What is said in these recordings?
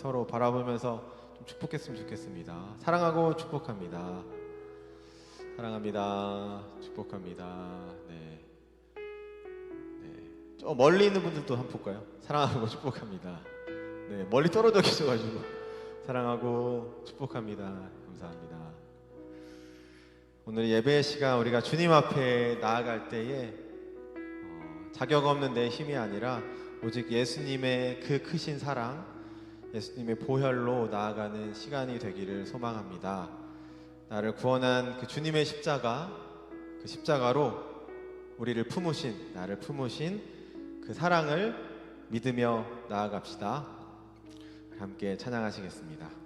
서로 바라보면서 좀 축복했으면 좋겠습니다. 사랑하고 축복합니다. 사랑합니다. 축복합니다. 네. 저 멀리 있는 분들도 한번 볼까요? 사랑하고 축복합니다. 네, 멀리 떨어져 계셔가지고 사랑하고 축복합니다. 감사합니다. 오늘 예배 시간 우리가 주님 앞에 나아갈 때에 자격 없는 내 힘이 아니라 오직 예수님의 그 크신 사랑, 예수님의 보혈로 나아가는 시간이 되기를 소망합니다. 나를 구원한 그 주님의 십자가, 그 십자가로 우리를 품으신, 나를 품으신 그 사랑을 믿으며 나아갑시다. 함께 찬양하시겠습니다.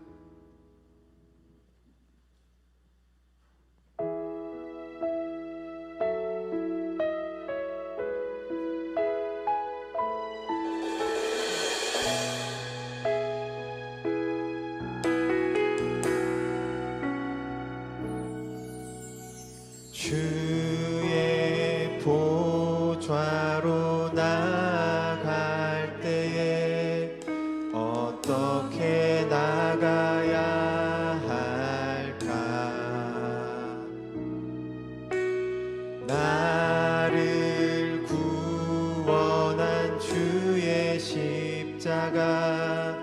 주의 보좌로 나아갈 때에 어떻게 나가야 할까? 나를 구원한 주의 십자가,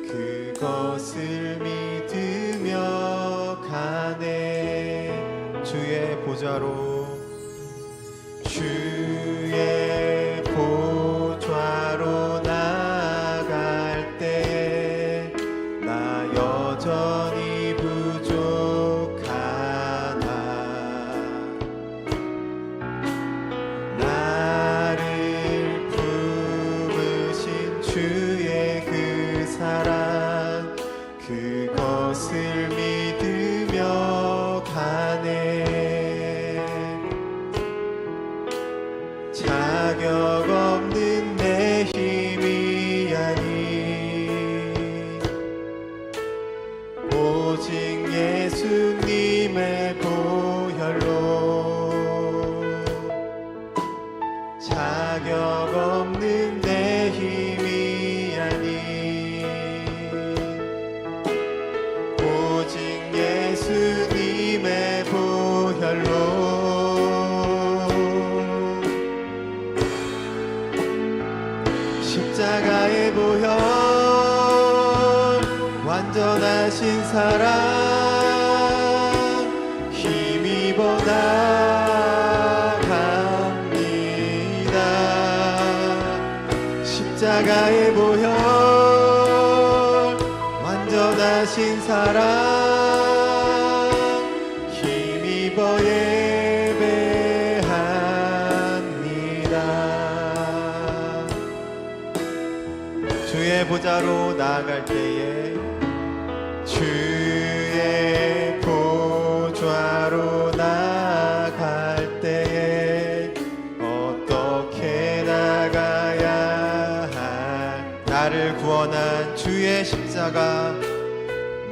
그것을 믿으며 가네. 주의 보좌로, 주의 보좌로 나아갈 때에 나 여전히 부족하나. 나를 품으신 주의 그 사랑, 그것을 믿으며 가네. 자격 없는 내 힘이 아닌 오직 예수님의 보혈로, 자격 없는 내 힘이 아닌 오직 예수님의 보혈로, 십자가의 보혈, 완전하신 사랑, 힘입어 나갑니다. 십자가의 보혈, 완전하신 사랑, 힘입어 주의 보좌로 나아갈 때에, 주의 보좌로 나아갈 때에 어떻게 나가야 할? 나를 구원한 주의 십자가,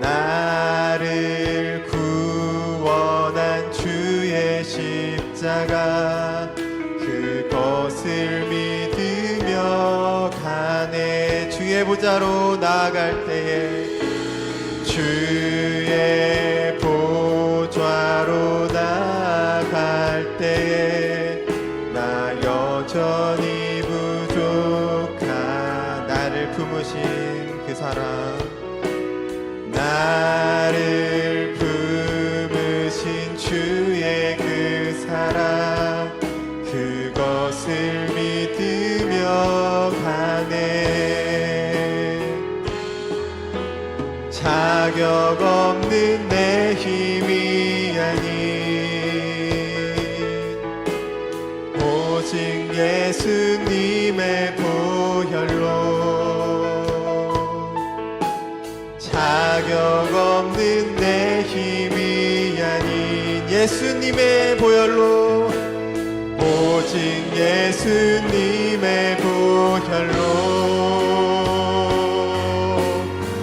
나를 구원한 주의 십자가, 그것을 믿으며 가네. 주의 보좌로 나아갈 때에, 주의 보좌로 나아갈 때에 나 여전히 부족한, 나를 품으신 그 사랑, 나를 품으신 주의 그 사랑, 그것을 믿으며 가네. 자격 없는 내 힘이 아닌 오직 예수님의 보혈로, 자격 없는 내 힘이 아닌 예수님의 보혈로, 오직 예수님의 보혈로,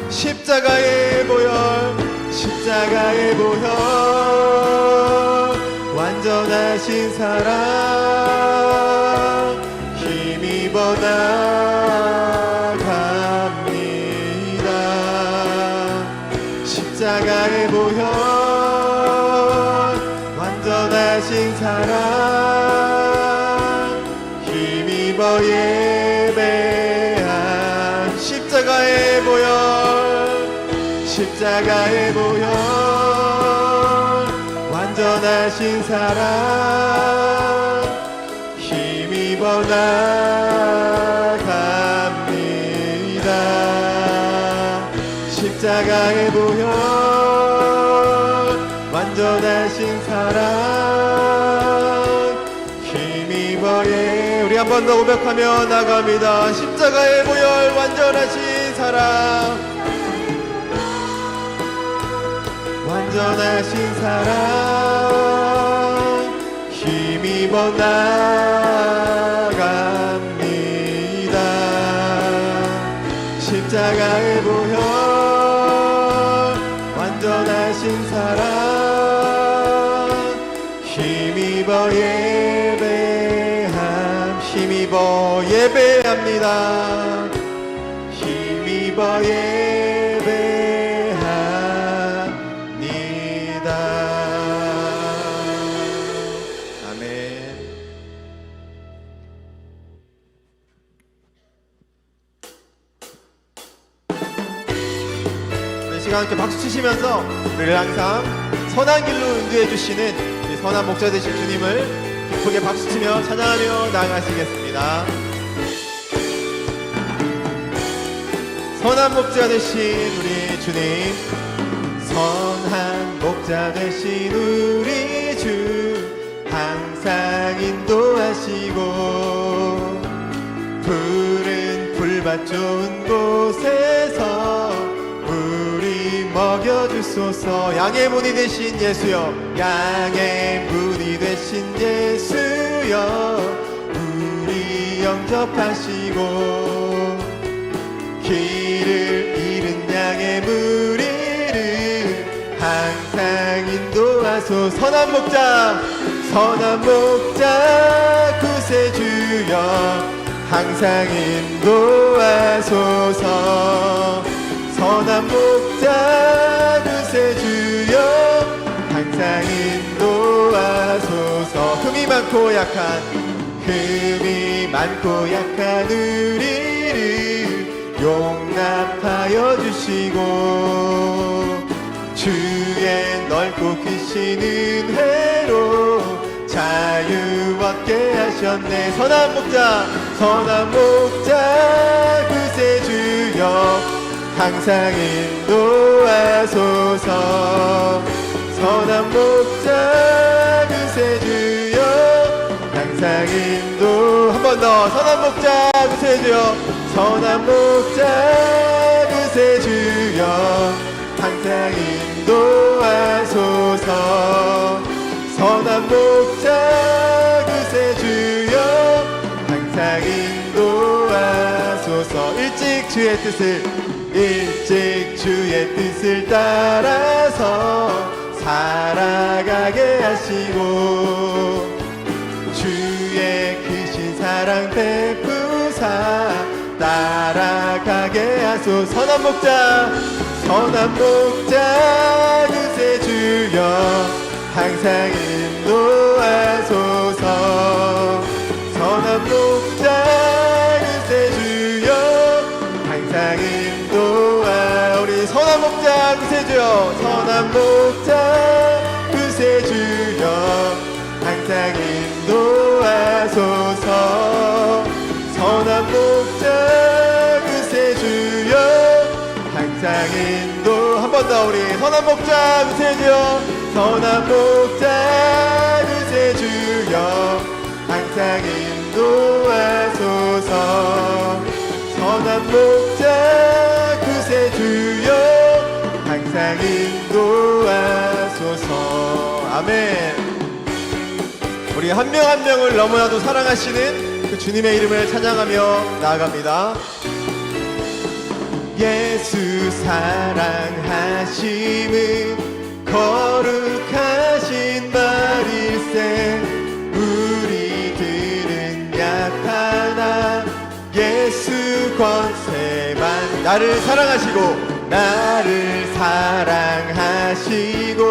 십자가의 보혈, 십자가의 보혈, 완전하신 사랑, 힘입어 나갑니다. 십자가의 보혈 완전하신 사랑 힘입어 예배한 십자가의 보혈 십자가의 보혈 완전하신 사랑 힘입어 나갑니다. 십자가의 보혈 완전하신 사랑 힘입어 우리 한 번 더 고백하며 나갑니다. 십자가의 보혈 완전하신 사랑 완전하신 사랑 힘입어 나갑니다. 십자가의 보혈 완전하신 사랑 힘입어 예배함 힘입어 예배합니다. 힘입어 예배합니다. 아멘. 이 시간 함께 박수 치시면서 우리를 항상 선한 길로 인도해 주시는 우리 선한 목자 되신 주님을 기쁘게 박수치며 찬양하며 나아가시겠습니다. 선한 목자 되신 우리 주님 선한 목자 되신 우리 주 항상 인도하시고 푸른 풀밭 좋은 곳에서 우리 먹여주소서. 양의 문이 되신 예수여 양의 문이 되신 예수여 우리 영접하시고 길을 잃은 양의 무리를 항상 인도하소. 선한 목자 구세주여 항상 인도하소서. 선한 목자 구세주여 항상 인도하소서. 흠이 많고 약한 우리를 용납하여 주시고 주의 넓고 크신 은혜로 자유 얻게 하셨네. 선한 목자 구세주여 항상 인도하소서. 선한 목자 구세주여 항상 인도. 한 번 더. 선한 목자 구세주여 선한 목자 구세주여 항상 인도하소서. 선한 목자 구세주여 항상 인도하소서. 일찍 주의 뜻을 따라서 살아가게 하시고 주의 크신 사랑 베푸사 따라가게 하소. 선한 목자 구세주여 항상 인도하소서. 선한 목자 구세주여 항상 인도하. 우리 선한 목자 구세주여 선한 목자 구세주여 항상 인도하소서. 선한 목자 구세주여 항상 인도. 한 번 더. 우리 선한 목자 구세주여 선한 목자 구세주여 항상 인도하소서. 선한 목자 구세주여 항상 인도하소서. 아멘. 우리 한 명 한 명을 너무나도 사랑하시는 그 주님의 이름을 찬양하며 나아갑니다. 예수 사랑하심은 거룩하신 말일세. 우리들은 약하나 예수 권세만 나를 사랑하시고 나를 사랑하시고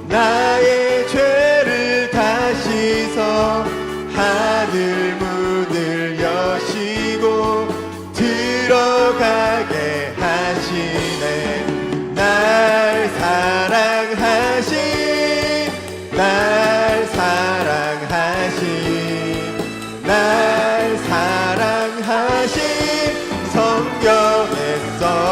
나의 죄를 다 씻어 하늘 문을 여시고 들어가게 하시네. 날 사랑하신 날 사랑하신 날 사랑하신 성경에서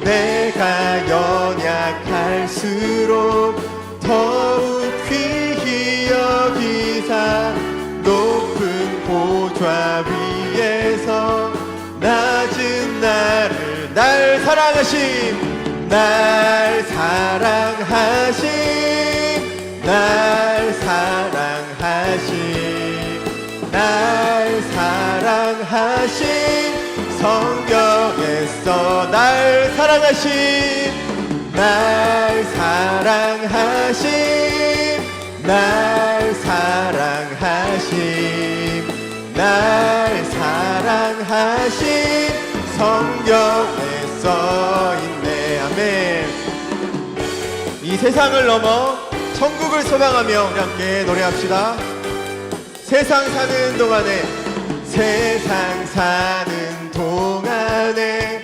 내가 연약할수록 더욱 귀히 여기사 높은 보좌 위에서 낮은 날 사랑하심 날 사랑하심 날 사랑하심 날 사랑하심 성경에서 날 사랑하심 날 사랑하심 날 사랑하심 날 사랑하심 성경에 써있네. 아멘. 이 세상을 넘어 천국을 소망하며 우리 함께 노래합시다. 세상 사는 동안에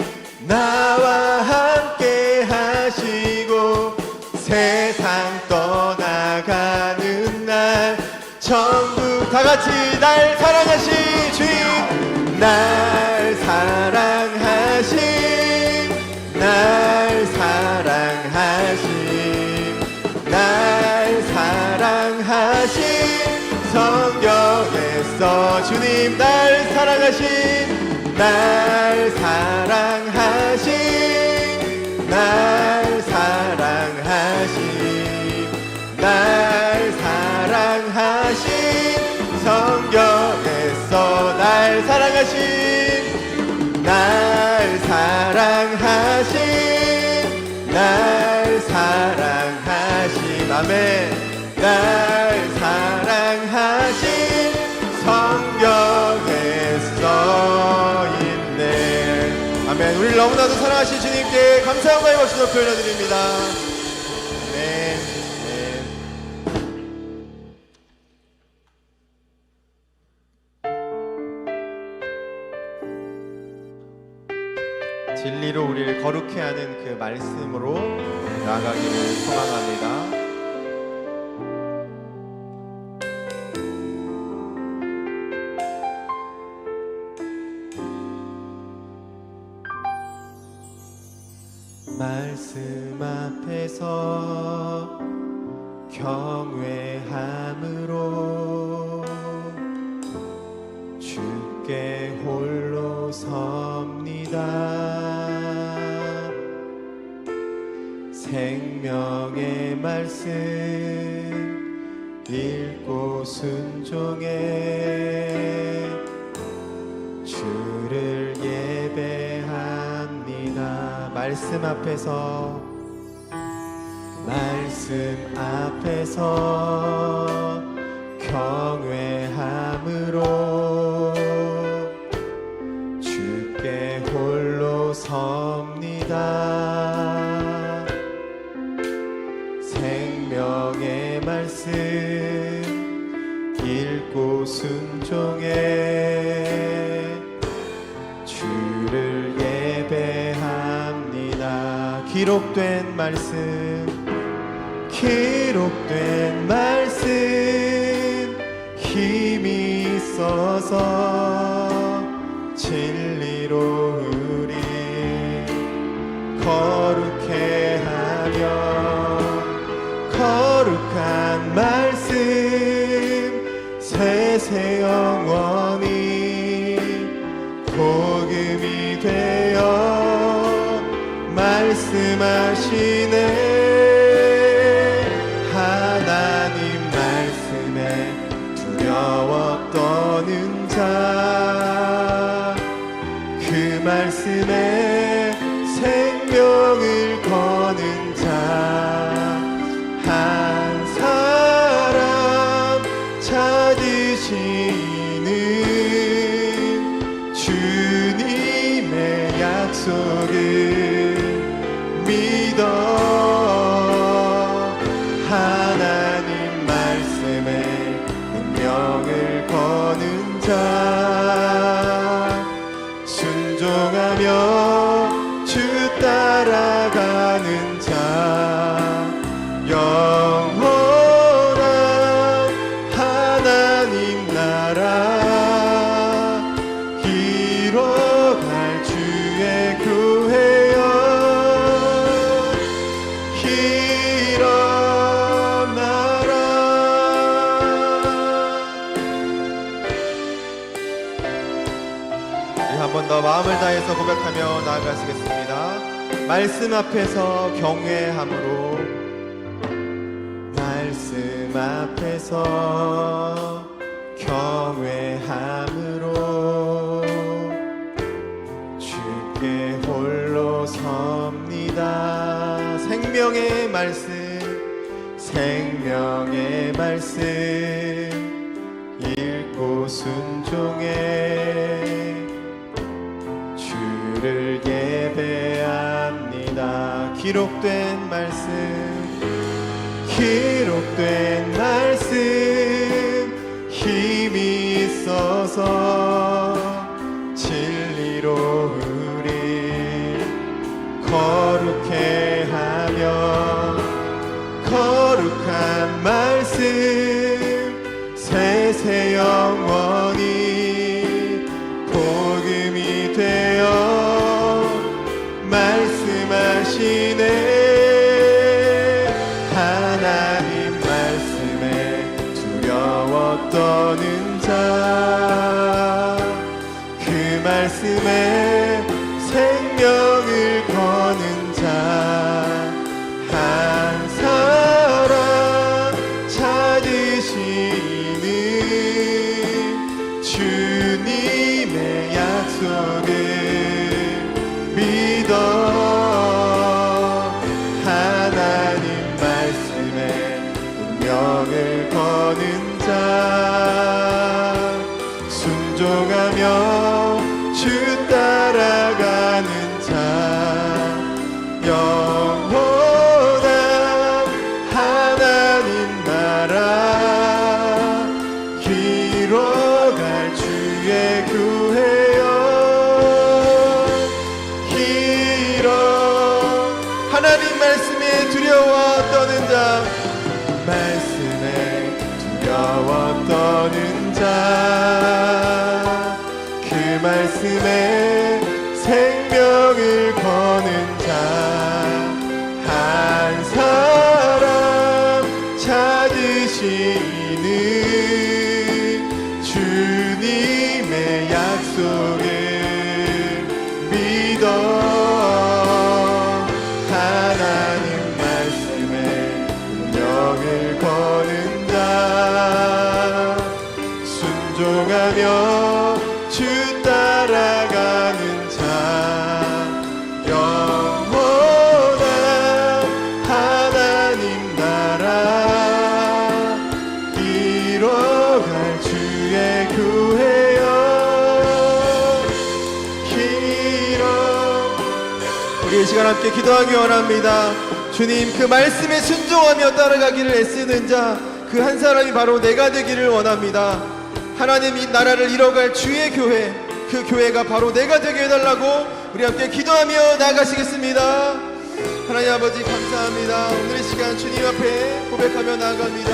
나와 함께 하시고 세상 떠나가는 날 천국 다같이 날 사랑하신 주님 날 사랑하신 날 사랑하신 날 사랑하신 성경에서 주님 날 사랑하신 날 사랑하신 날 사랑하신 날 사랑하신 성경에서 날 사랑하신 날 사랑하신 날 사랑하신 아멘 날 사랑하신 성경에 써있네. 아멘. 우리를 너무나도 사랑하신 주님께 감사함과 박수로 표현해드립니다. 아멘. 진리로 우리를 거룩해 하는 그 말씀으로 나아가기를 소망합니다. 말씀 앞에서 경외함으로 주께 홀로 섭니다. 생명의 말씀 읽고 순종해 주를 예배합니다. 말씀 앞에서 경외함으로 주께 홀로 섭니다. 생명의 말씀 읽고 순종해 주를 예배합니다. 기록된 말씀 힘이 있어서 진리로 우리 거룩해 하며 거룩한 말씀 세세 영원히 복음이 되어 말씀하시네. 하나님 말씀에 두려워 떠는 자 그 말씀에 생명을 거는 자 한 사람 찾으시는 주님의 약 약속을 믿어 하나님 말씀에 운명을 거는 자 순종하며 주 따라가는 자 영원한 하나님 나라 이뤄갈 주의 교회여 일어나라. 한 번 더 마음을 다해서 고백하며 나아가시겠습니다. 말씀 앞에서 경외함으로 말씀 앞에서 경외함으로 주께 홀로 섭니다. 생명의 말씀 읽고 순종해 주를 예배합니다. 기록된 말씀 힘이 있어서 진리로 우리 거룩해 하며 거룩한 말씀 세세 영원히 복음이 되어 말씀하시네. 하나님 말씀에 두려워 떠는 자 그 말씀에 생명을 거는 자 한 사람 찾으시는 주님의 약속을 믿어 하나님 말씀에 운명을 거는 자 순종하며 주 따라가는 자 영원한 하나님 나라 이뤄갈 주의 교회여 하나님 말씀에 두려워 떠는 자 말씀에 두려워 떠는 자 그 말씀에 생명을 거는 자 한 사람 찾으시는 주님의 약속을 믿어 하나님 말씀에 운명을 거는 자 순종하며 주 따라가는 자 영원한 하나님 나라 이뤄갈 주의 교회여 우리 이 시간 함께 기도하기 원합니다. 주님 그 말씀에 순종하며 따라가기를 애쓰는 자 그 한 사람이 바로 내가 되기를 원합니다. 하나님 이 나라를 이뤄갈 주의 교회 그 교회가 바로 내가 되게 해달라고 우리 함께 기도하며 나아가시겠습니다. 하나님 아버지 감사합니다. 오늘의 시간 주님 앞에 고백하며 나아갑니다.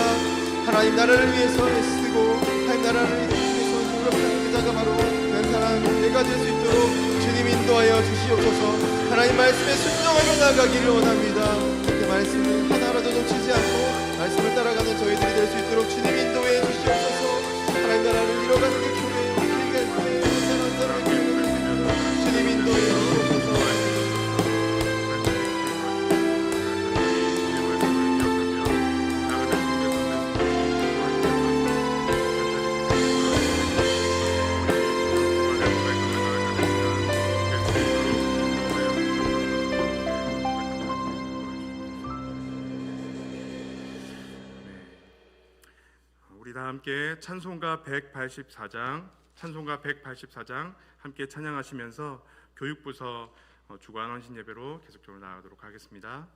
하나님 나라를 위해서 애쓰고 하나님 나라를 위해서 노력하는 그 자가 바로 한 사람 내가 될 수 있도록 주님 인도하여 주시옵소서. 하나님 말씀에 순종하며 나아가기를 원합니다. 그 말씀을 하나라도 놓치지 않고 말씀을 따라가는 저희들이 될 수 있도록 주님 인도해 주시옵소서. 하나님 나라를 이뤄가는 그 교회 우리가 교회 한 사람의 교회가 될 수 있도록 주님 인도해 주시옵소서. 우리 다 함께 찬송가 184장 함께 찬양하시면서 교육부서 주간 헌신 예배로 계속적으로 나아가도록 하겠습니다.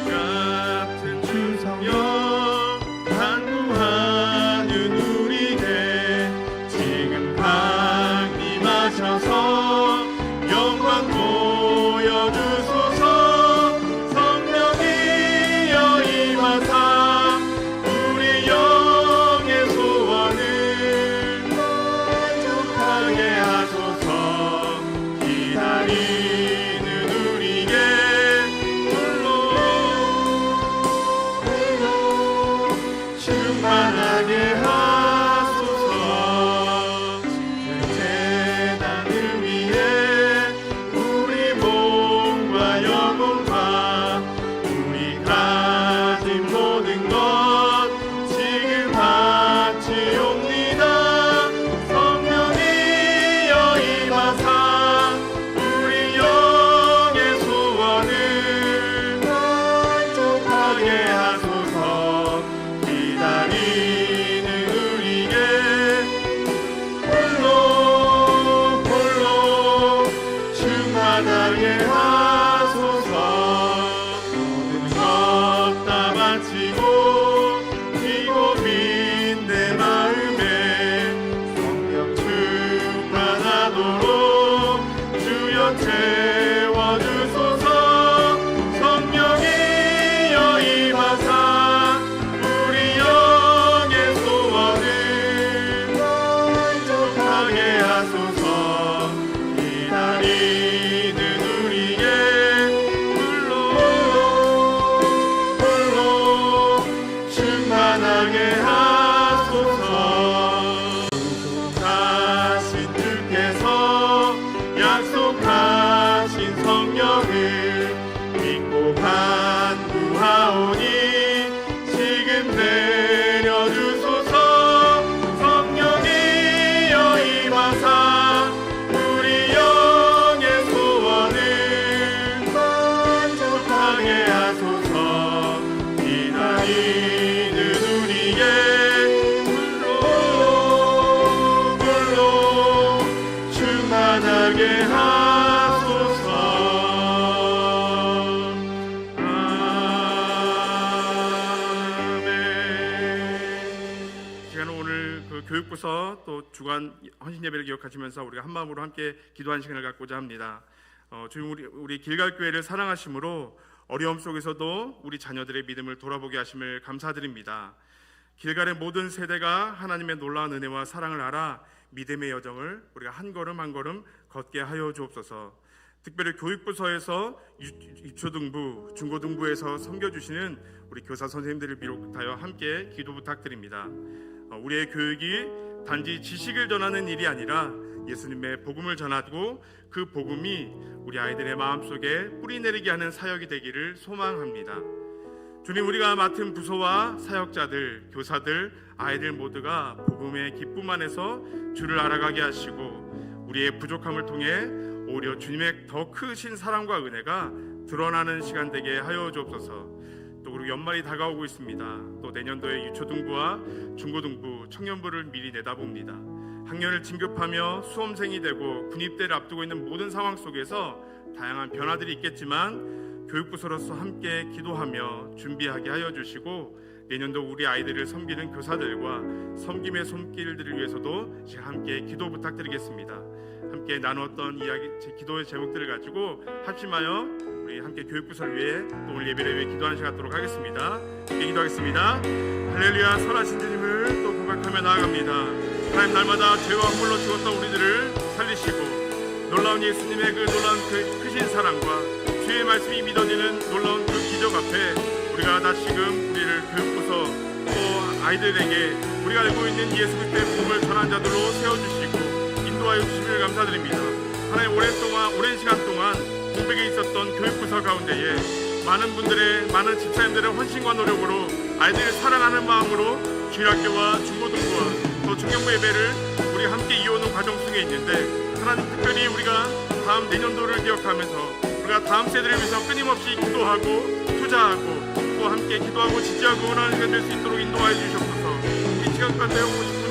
같은 충성 간구하는 우리에게 지금 강림하셔서 영광 보여주소서. 성령이여 임하사 우리 영의 소원을 만족하게 하소서. 기다리는 우리에게 충만하게 하소서. 재단을 위해 우리 몸과 영혼과 우리 가진 모든 것 지금 바치옵니다. 성령이여 임하사 우리 영의 소원을 만족하게 하소서. 기다리는 우리에게 홀로 충만하게 하소서. 모든 것 다 바치고 뛰고 빈 내 마음에 성령 충만하도록 주여 채워주소서. 성령이여 임하사 우리 영의 소원을 만족하게 하소서. 기다리는 우리에게 홀로 충만하게 하소서. 약속하신 주께서 약속하신 성령을 믿고 간구하오니 지금 내려주소서. 성령이여 임하사 우리 영의 소원을 만족하게 하소서. 기다리는 우리에게 홀로 충만하게 하소서. 아멘. 시간은 오늘 교육부서 또 주간 헌신 예배를 기억하시면서 우리가 한 마음으로 함께 기도하는 시간을 갖고자 합니다. 주님 우리 길갈 교회를 사랑하심으로 어려움 속에서도 우리 자녀들의 믿음을 돌아보게 하심을 감사드립니다. 길갈의 모든 세대가 하나님의 놀라운 은혜와 사랑을 알아 믿음의 여정을 우리가 한 걸음 한 걸음 걷게 하여 주옵소서. 특별히 교육부서에서 유초등부, 중고등부에서 섬겨주시는 우리 교사 선생님들을 비롯하여 함께 기도 부탁드립니다. 우리의 교육이 단지 지식을 전하는 일이 아니라 예수님의 복음을 전하고 그 복음이 우리 아이들의 마음속에 뿌리 내리게 하는 사역이 되기를 소망합니다. 주님, 우리가 맡은 부서와 사역자들, 교사들, 아이들 모두가 복음의 기쁨 안에서 주를 알아가게 하시고 우리의 부족함을 통해 오히려 주님의 더 크신 사랑과 은혜가 드러나는 시간 되게 하여 주옵소서. 또 우리 연말이 다가오고 있습니다. 또 내년도에 유초등부와 중고등부, 청년부를 미리 내다봅니다. 학년을 진급하며 수험생이 되고 군입대를 앞두고 있는 모든 상황 속에서 다양한 변화들이 있겠지만 교육부서로서 함께 기도하며 준비하게 하여 주시고 내년도 우리 아이들을 섬기는 교사들과 섬김의 손길들을 위해서도 함께 기도 부탁드리겠습니다. 함께 나누었던 이야기, 기도의 제목들을 가지고 합심하여 우리 함께 교육부서를 위해 또 오늘 예배를 위해 기도하는 시간 갖도록 하겠습니다. 함께 기도하겠습니다. 할렐루야. 선하신 주님을 또 고백하며 나아갑니다. 하나님, 날마다 죄와 허물로 죽었던 우리들을 살리시고 놀라운 예수님의 그 놀라운 그 크신 사랑과 주의 말씀이 믿어지는 놀라운 그 기적 앞에 우리가 다시금 우리를 교육부서 또 아이들에게 우리가 알고 있는 예수 그리스도의 복음을 전한 자들로 세워주시고 인도하여 주시길 감사드립니다. 하나님, 오랜 시간 동안 공백에 있었던 교육부서 가운데에 많은 분들의, 많은 집사님들의 헌신과 노력으로 아이들을 사랑하는 마음으로 주일학교와 중고등부와 또 청년부 예배를 우리 함께 이어오는 과정 속에 있는데 하나님, 특별히 우리가 다음 내년도를 기억하면서 우리가 다음 세대를 위해서 끊임없이 기도하고 투자하고 또 함께 기도하고 지지하고 응원하는 시간 될 수 있도록 인도하여 주시옵소서. 이 시간 가운데 오고 싶은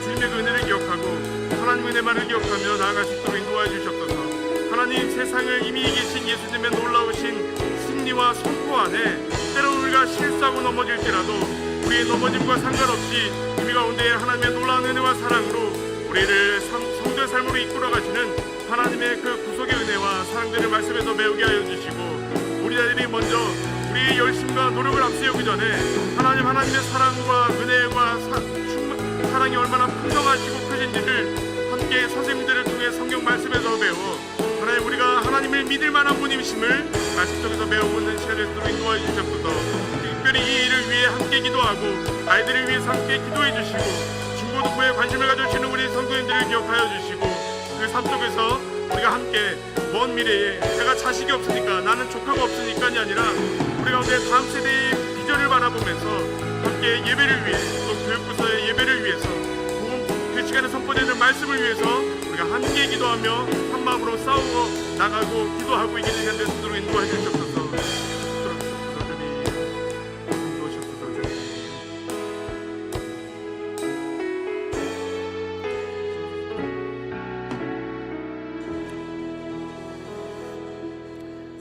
주님의 그 은혜를 기억하고 하나님의 은혜만을 기억하며 나아갈 수 있도록 인도하여 주시옵소서. 하나님, 세상을 이미 이기신 예수님의 놀라우신 승리와 선포 안에 때로는 우리가 실수하고 넘어질지라도 우리의 넘어짐과 상관없이 우리 가운데 하나님의 놀라운 은혜와 사랑으로 우리를 성도의 삶으로 이끌어가시는 하나님의 그 구속의 은혜와 사랑들을 말씀에서 배우게 하여 주시고, 우리 아이들이 먼저 우리의 열심과 노력을 앞세우기 전에 하나님의 사랑과 은혜와 사랑이 얼마나 풍성하시고 크신지를 함께 선생님들을 통해 성경 말씀에서 배워 하나님, 우리가 하나님을 믿을 만한 분이심을 말씀 속에서 배우는 시간을 들어 인도하여 주셨소서. 특별히 이 일을 위해 함께 기도하고 아이들을 위해서 함께 기도해 주시고 중고등부에 관심을 가져주시는 우리 성도님들을 기억하여 주시고, 그 삶 속에서 우리가 함께 먼 미래에 내가 자식이 없으니까, 나는 조카가 없으니까이 아니라 우리 가운데 다음 세대의 비전을 바라보면서 함께 예배를 위해, 또 교육부서의 예배를 위해서, 그 시간에 선포되는 말씀을 위해서 우리가 함께 기도하며 한 마음으로 싸우고 나가고 기도하고 이기는 시간 될 수 있도록 인도해 주시옵소서.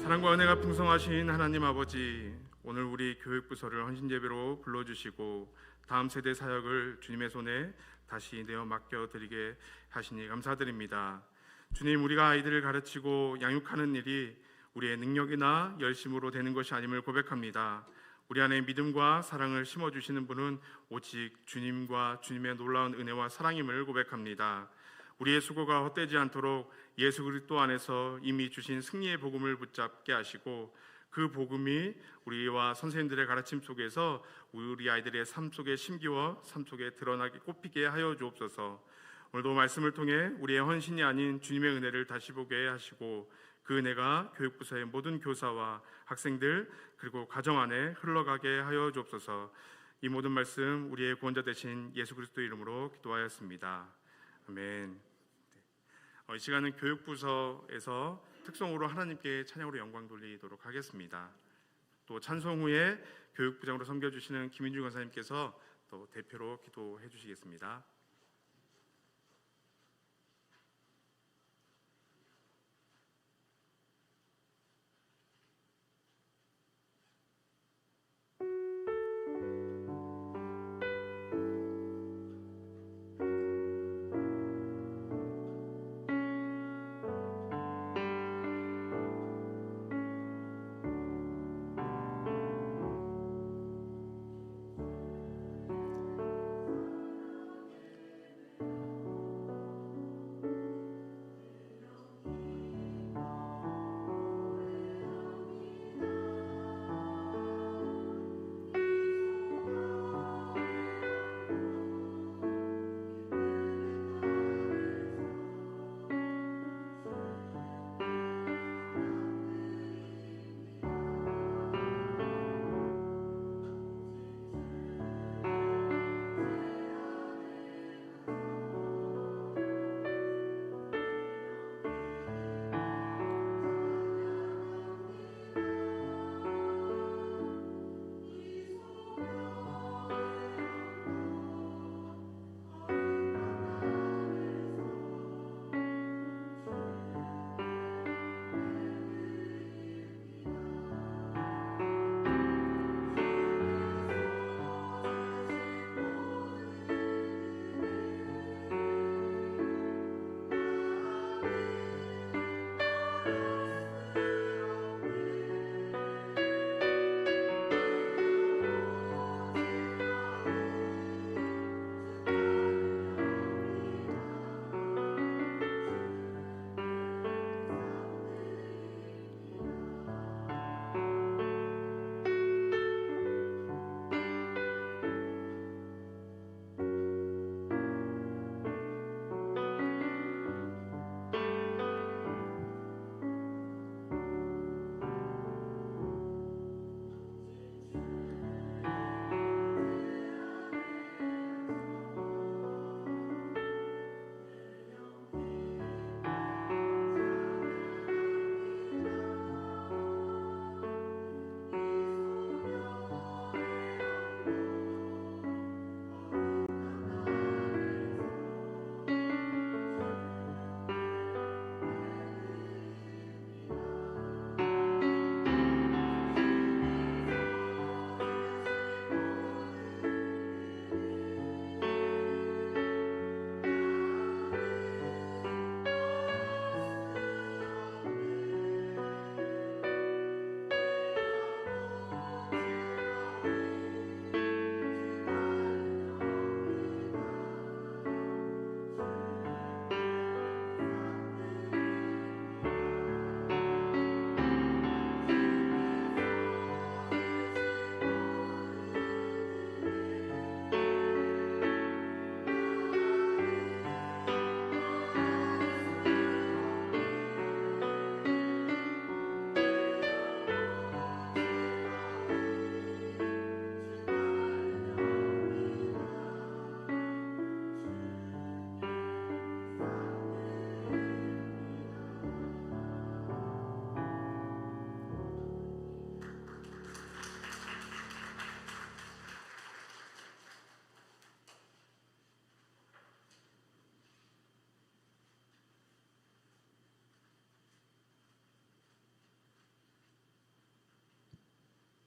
사랑과 은혜가 풍성하신 하나님 아버지, 오늘 우리 교육부서를 헌신예배로 불러주시고 다음 세대 사역을 주님의 손에 다시 내어 맡겨드리게 하시니 감사드립니다. 주님, 우리가 아이들을 가르치고 양육하는 일이 우리의 능력이나 열심으로 되는 것이 아님을 고백합니다. 우리 안에 믿음과 사랑을 심어주시는 분은 오직 주님과 주님의 놀라운 은혜와 사랑임을 고백합니다. 우리의 수고가 헛되지 않도록 예수 그리스도 안에서 이미 주신 승리의 복음을 붙잡게 하시고, 그 복음이 우리와 선생님들의 가르침 속에서 우리 아이들의 삶 속에 심기워 삶 속에 드러나게 꽃피게 하여 주옵소서. 오늘도 말씀을 통해 우리의 헌신이 아닌 주님의 은혜를 다시 보게 하시고, 그 은혜가 교육부서의 모든 교사와 학생들 그리고 가정 안에 흘러가게 하여 주옵소서. 이 모든 말씀 우리의 구원자 되신 예수 그리스도 이름으로 기도하였습니다. 아멘. 이 시간은 교육부서에서 특성으로 하나님께 찬양으로 영광 돌리도록 하겠습니다. 또 찬송 후에 교육부장으로 섬겨주시는 김인주 권사님께서 또 대표로 기도해 주시겠습니다.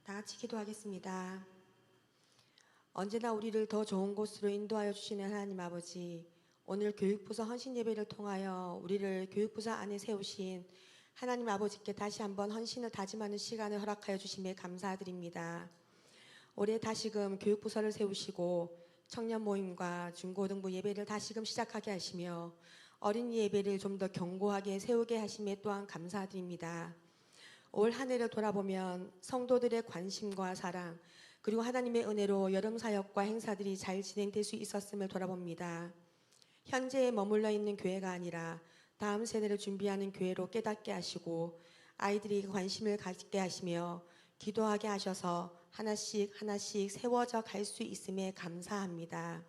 다 같이 기도하겠습니다. 언제나 우리를 더 좋은 곳으로 인도하여 주시는 하나님 아버지, 오늘 교육부서 헌신 예배를 통하여 우리를 교육부서 안에 세우신 하나님 아버지께 다시 한번 헌신을 다짐하는 시간을 허락하여 주심에 감사드립니다. 올해 다시금 교육부서를 세우시고 청년 모임과 중고등부 예배를 다시금 시작하게 하시며 어린이 예배를 좀 더 견고하게 세우게 하심에 또한 감사드립니다. 올 한 해를 돌아보면 성도들의 관심과 사랑 그리고 하나님의 은혜로 여름 사역과 행사들이 잘 진행될 수 있었음을 돌아봅니다. 현재에 머물러 있는 교회가 아니라 다음 세대를 준비하는 교회로 깨닫게 하시고 아이들이 관심을 갖게 하시며 기도하게 하셔서 하나씩 세워져 갈 수 있음에 감사합니다.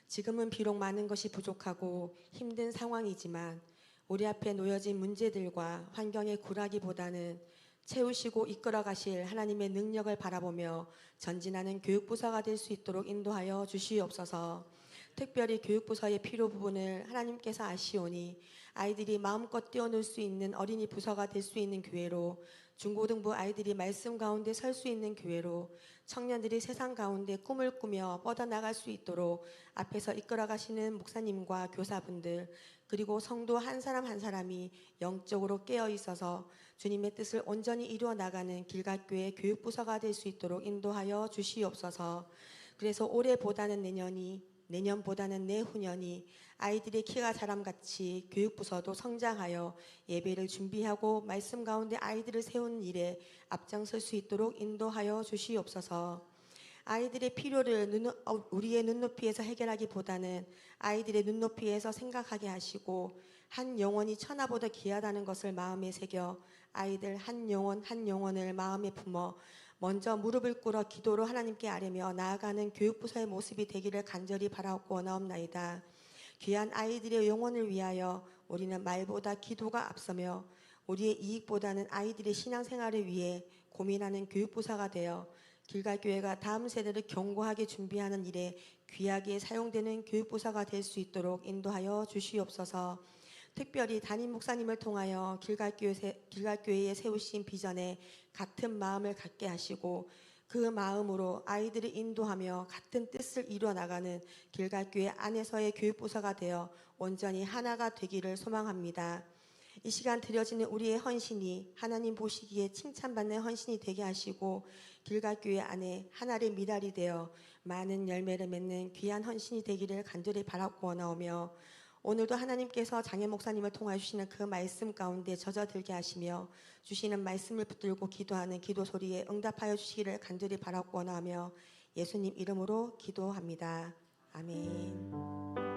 지금은 비록 많은 것이 부족하고 힘든 상황이지만 우리 앞에 놓여진 문제들과 환경의 굴하기보다는 채우시고 이끌어 가실 하나님의 능력을 바라보며 전진하는 교육부서가 될 수 있도록 인도하여 주시옵소서. 특별히 교육부서의 필요 부분을 하나님께서 아시오니 아이들이 마음껏 뛰어놀 수 있는 어린이 부서가 될 수 있는 교회로, 중고등부 아이들이 말씀 가운데 설 수 있는 교회로, 청년들이 세상 가운데 꿈을 꾸며 뻗어나갈 수 있도록 앞에서 이끌어 가시는 목사님과 교사분들 그리고 성도 한 사람 한 사람이 영적으로 깨어 있어서 주님의 뜻을 온전히 이루어 나가는 길갓교회 교육부서가 될 수 있도록 인도하여 주시옵소서. 그래서 올해보다는 내년보다는 내후년이 아이들의 키가 자람같이 교육부서도 성장하여 예배를 준비하고 말씀 가운데 아이들을 세우는 일에 앞장설 수 있도록 인도하여 주시옵소서. 아이들의 필요를 우리의 눈높이에서 해결하기보다는 아이들의 눈높이에서 생각하게 하시고 한 영혼이 천하보다 귀하다는 것을 마음에 새겨 아이들 한 영혼을 마음에 품어 먼저 무릎을 꿇어 기도로 하나님께 아뢰며 나아가는 교육부서의 모습이 되기를 간절히 바라옵고 원하옵나이다. 귀한 아이들의 영혼을 위하여 우리는 말보다 기도가 앞서며 우리의 이익보다는 아이들의 신앙생활을 위해 고민하는 교육부서가 되어 길갈교회가 다음 세대를 견고하게 준비하는 일에 귀하게 사용되는 교육부서가 될 수 있도록 인도하여 주시옵소서. 특별히 담임 목사님을 통하여 길갈교회에 세우신 비전에 같은 마음을 갖게 하시고 그 마음으로 아이들을 인도하며 같은 뜻을 이루어 나가는 길갈교회 안에서의 교육부서가 되어 온전히 하나가 되기를 소망합니다. 이 시간 드려지는 우리의 헌신이 하나님 보시기에 칭찬받는 헌신이 되게 하시고 길갈교회 안에 하나의 미랄이 되어 많은 열매를 맺는 귀한 헌신이 되기를 간절히 바라고 원하오며 오늘도 하나님께서 장혜 목사님을 통하여 주시는 그 말씀 가운데 젖어들게 하시며 주시는 말씀을 붙들고 기도하는 기도 소리에 응답하여 주시기를 간절히 바라고 원하며 예수님 이름으로 기도합니다. 아멘.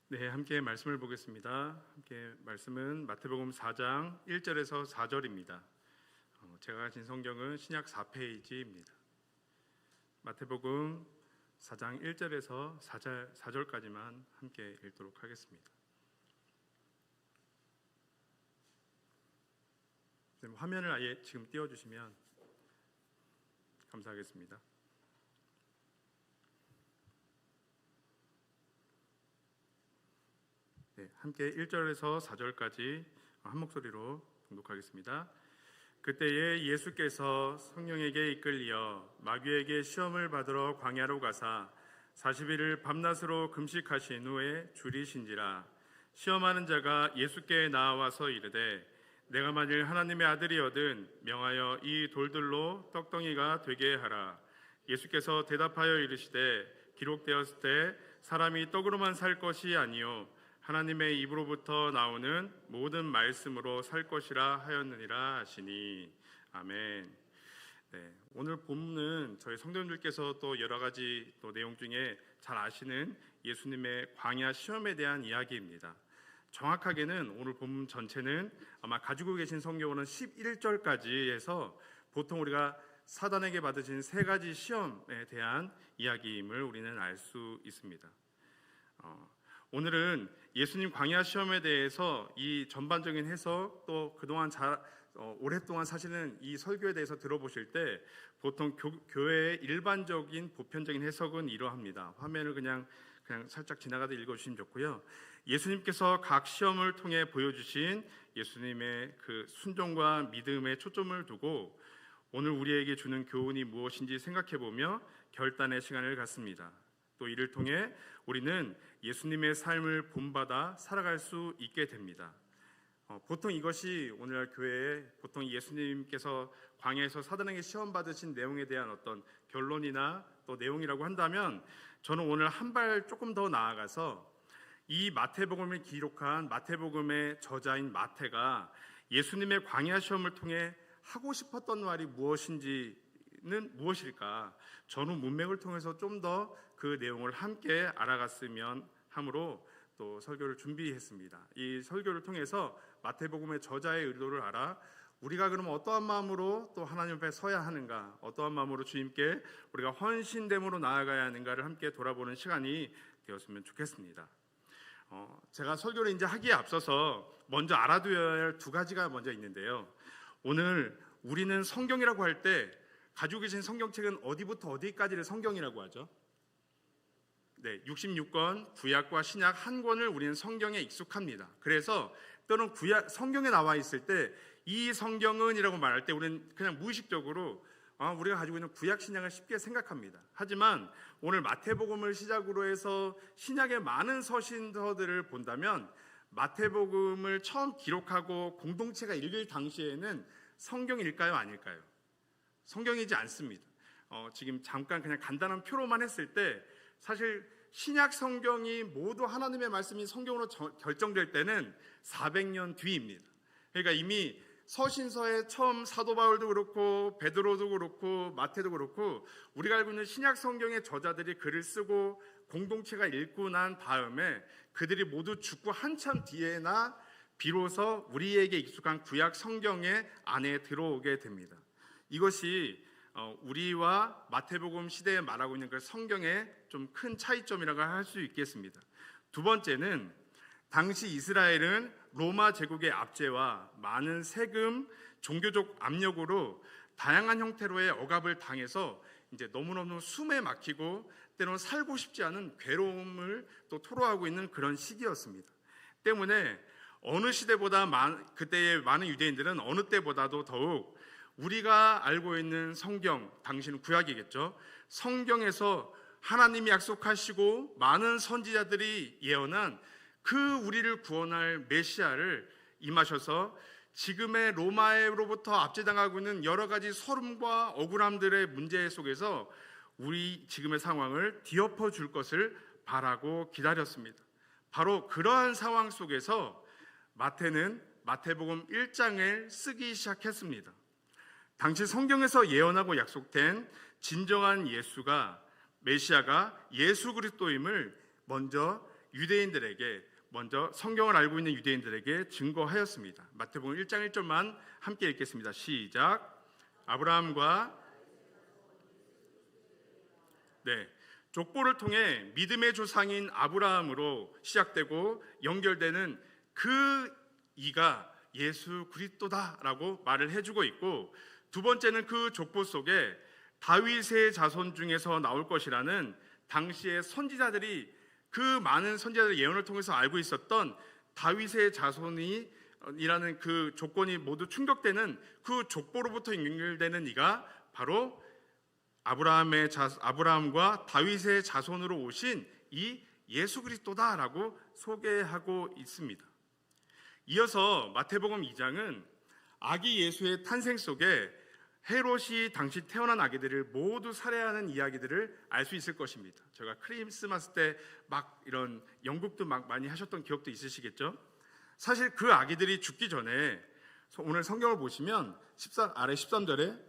네, 함께 말씀을 보겠습니다. 함께 말씀은 마태복음 4장 1절에서 4절입니다. 제가 가진 성경은 신약 4페이지입니다. 마태복음 4장 1절에서 4절까지만 함께 읽도록 하겠습니다. 화면을 아예 지금 띄워주시면 감사하겠습니다. 네, 함께 1절에서 4절까지 한 목소리로 봉독하겠습니다. 그때에 예수께서 성령에게 이끌리어 마귀에게 시험을 받으러 광야로 가사 40일을 밤낮으로 금식하신 후에 줄이신지라. 시험하는 자가 예수께 나와서 이르되 내가 만일 하나님의 아들이거든 명하여 이 돌들로 떡덩이가 되게 하라. 예수께서 대답하여 이르시되 기록되었을 때 사람이 떡으로만 살 것이 아니요 하나님의 입으로부터 나오는 모든 말씀으로 살 것이라 하였느니라 하시니. 아멘. 네, 오늘 본문은 저희 성도님들께서 또 여러 가지 또 내용 중에 잘 아시는 예수님의 광야 시험에 대한 이야기입니다. 정확하게는 오늘 본문 전체는 아마 가지고 계신 성경으로는 11절까지 해서 보통 우리가 사단에게 받으신 세 가지 시험에 대한 이야기임을 우리는 알 수 있습니다. 오늘은 예수님 광야 시험에 대해서 이 전반적인 해석, 또 그동안 오랫동안 사시는 이 설교에 대해서 들어보실 때 보통 교회의 일반적인 보편적인 해석은 이러합니다. 화면을 그냥 살짝 지나가다 읽어주시면 좋고요. 예수님께서 각 시험을 통해 보여주신 예수님의 그 순종과 믿음에 초점을 두고 오늘 우리에게 주는 교훈이 무엇인지 생각해보며 결단의 시간을 갖습니다. 또 이를 통해 우리는 예수님의 삶을 본받아 살아갈 수 있게 됩니다. 보통 이것이 오늘날 교회에 보통 예수님께서 광야에서 사단에게 시험 받으신 내용에 대한 어떤 결론이나 또 내용이라고 한다면, 저는 오늘 한 발 조금 더 나아가서 이 마태복음을 기록한 마태복음의 저자인 마태가 예수님의 광야 시험을 통해 하고 싶었던 말이 무엇일까? 전후 문맥을 통해서 좀 더 그 내용을 함께 알아갔으면 함으로 또 설교를 준비했습니다. 이 설교를 통해서 마태복음의 저자의 의도를 알아 우리가 그러면 어떠한 마음으로 또 하나님 앞에 서야 하는가, 어떠한 마음으로 주님께 우리가 헌신됨으로 나아가야 하는가를 함께 돌아보는 시간이 되었으면 좋겠습니다. 제가 설교를 이제 하기에 앞서서 먼저 알아두어야 할 두 가지가 먼저 있는데요. 오늘 우리는 성경이라고 할 때 가지고 계신 성경책은 어디부터 어디까지를 성경이라고 하죠? 네, 66권 구약과 신약 한 권을 우리는 성경에 익숙합니다. 그래서 또는 성경에 나와 있을 때 이 성경은 이라고 말할 때 우리는 그냥 무의식적으로 우리가 가지고 있는 구약 신약을 쉽게 생각합니다. 하지만 오늘 마태복음을 시작으로 해서 신약의 많은 서신서들을 본다면 마태복음을 처음 기록하고 공동체가 읽을 당시에는 성경일까요, 아닐까요? 성경이지 않습니다. 지금 잠깐 그냥 간단한 표로만 했을 때 사실 신약 성경이 모두 하나님의 말씀이 성경으로 결정될 때는 400년 뒤입니다. 그러니까 이미 서신서에 처음 사도 바울도 그렇고 베드로도 그렇고 마태도 그렇고 우리가 알고 있는 신약 성경의 저자들이 글을 쓰고 공동체가 읽고 난 다음에 그들이 모두 죽고 한참 뒤에나 비로소 우리에게 익숙한 구약 성경의 안에 들어오게 됩니다. 이것이 우리와 마태복음 시대에 말하고 있는 그 성경의 좀 큰 차이점이라고 할 수 있겠습니다. 두 번째는 당시 이스라엘은 로마 제국의 압제와 많은 세금, 종교적 압력으로 다양한 형태로의 억압을 당해서 이제 너무너무 숨에 막히고 때로는 살고 싶지 않은 괴로움을 또 토로하고 있는 그런 시기였습니다. 때문에 어느 시대보다 그때의 많은 유대인들은 어느 때보다도 더욱 우리가 알고 있는 성경, 당시는 구약이겠죠. 성경에서 하나님이 약속하시고 많은 선지자들이 예언한 그 우리를 구원할 메시아를 임하셔서 지금의 로마로부터 압제당하고 있는 여러 가지 서름과 억울함들의 문제 속에서 우리 지금의 상황을 뒤엎어 줄 것을 바라고 기다렸습니다. 바로 그러한 상황 속에서 마태는 마태복음 1장을 쓰기 시작했습니다. 당시 성경에서 예언하고 약속된 진정한 메시아가 예수 그리스도임을 먼저 성경을 알고 있는 유대인들에게 증거하였습니다. 마태복음 1장 1절만 함께 읽겠습니다. 시작. 족보를 통해 믿음의 조상인 아브라함으로 시작되고 연결되는 그 이가 예수 그리스도다라고 말을 해주고 있고, 두 번째는 그 족보 속에 다윗의 자손 중에서 나올 것이라는 당시의 선지자들이 그 많은 선지자들의 예언을 통해서 알고 있었던 다윗의 자손이라는 그 조건이 모두 충족되는 그 족보로부터 연결되는 이가 바로 아브라함과 다윗의 자손으로 오신 이 예수 그리스도다라고 소개하고 있습니다. 이어서 마태복음 2장은 아기 예수의 탄생 속에 헤롯이 당시 태어난 아기들을 모두 살해하는 이야기들을 알 수 있을 것입니다. 제가 크리스마스 때 막 이런 연극도 막 많이 하셨던 기억도 있으시겠죠? 사실 그 아기들이 죽기 전에 오늘 성경을 보시면 아래 13절에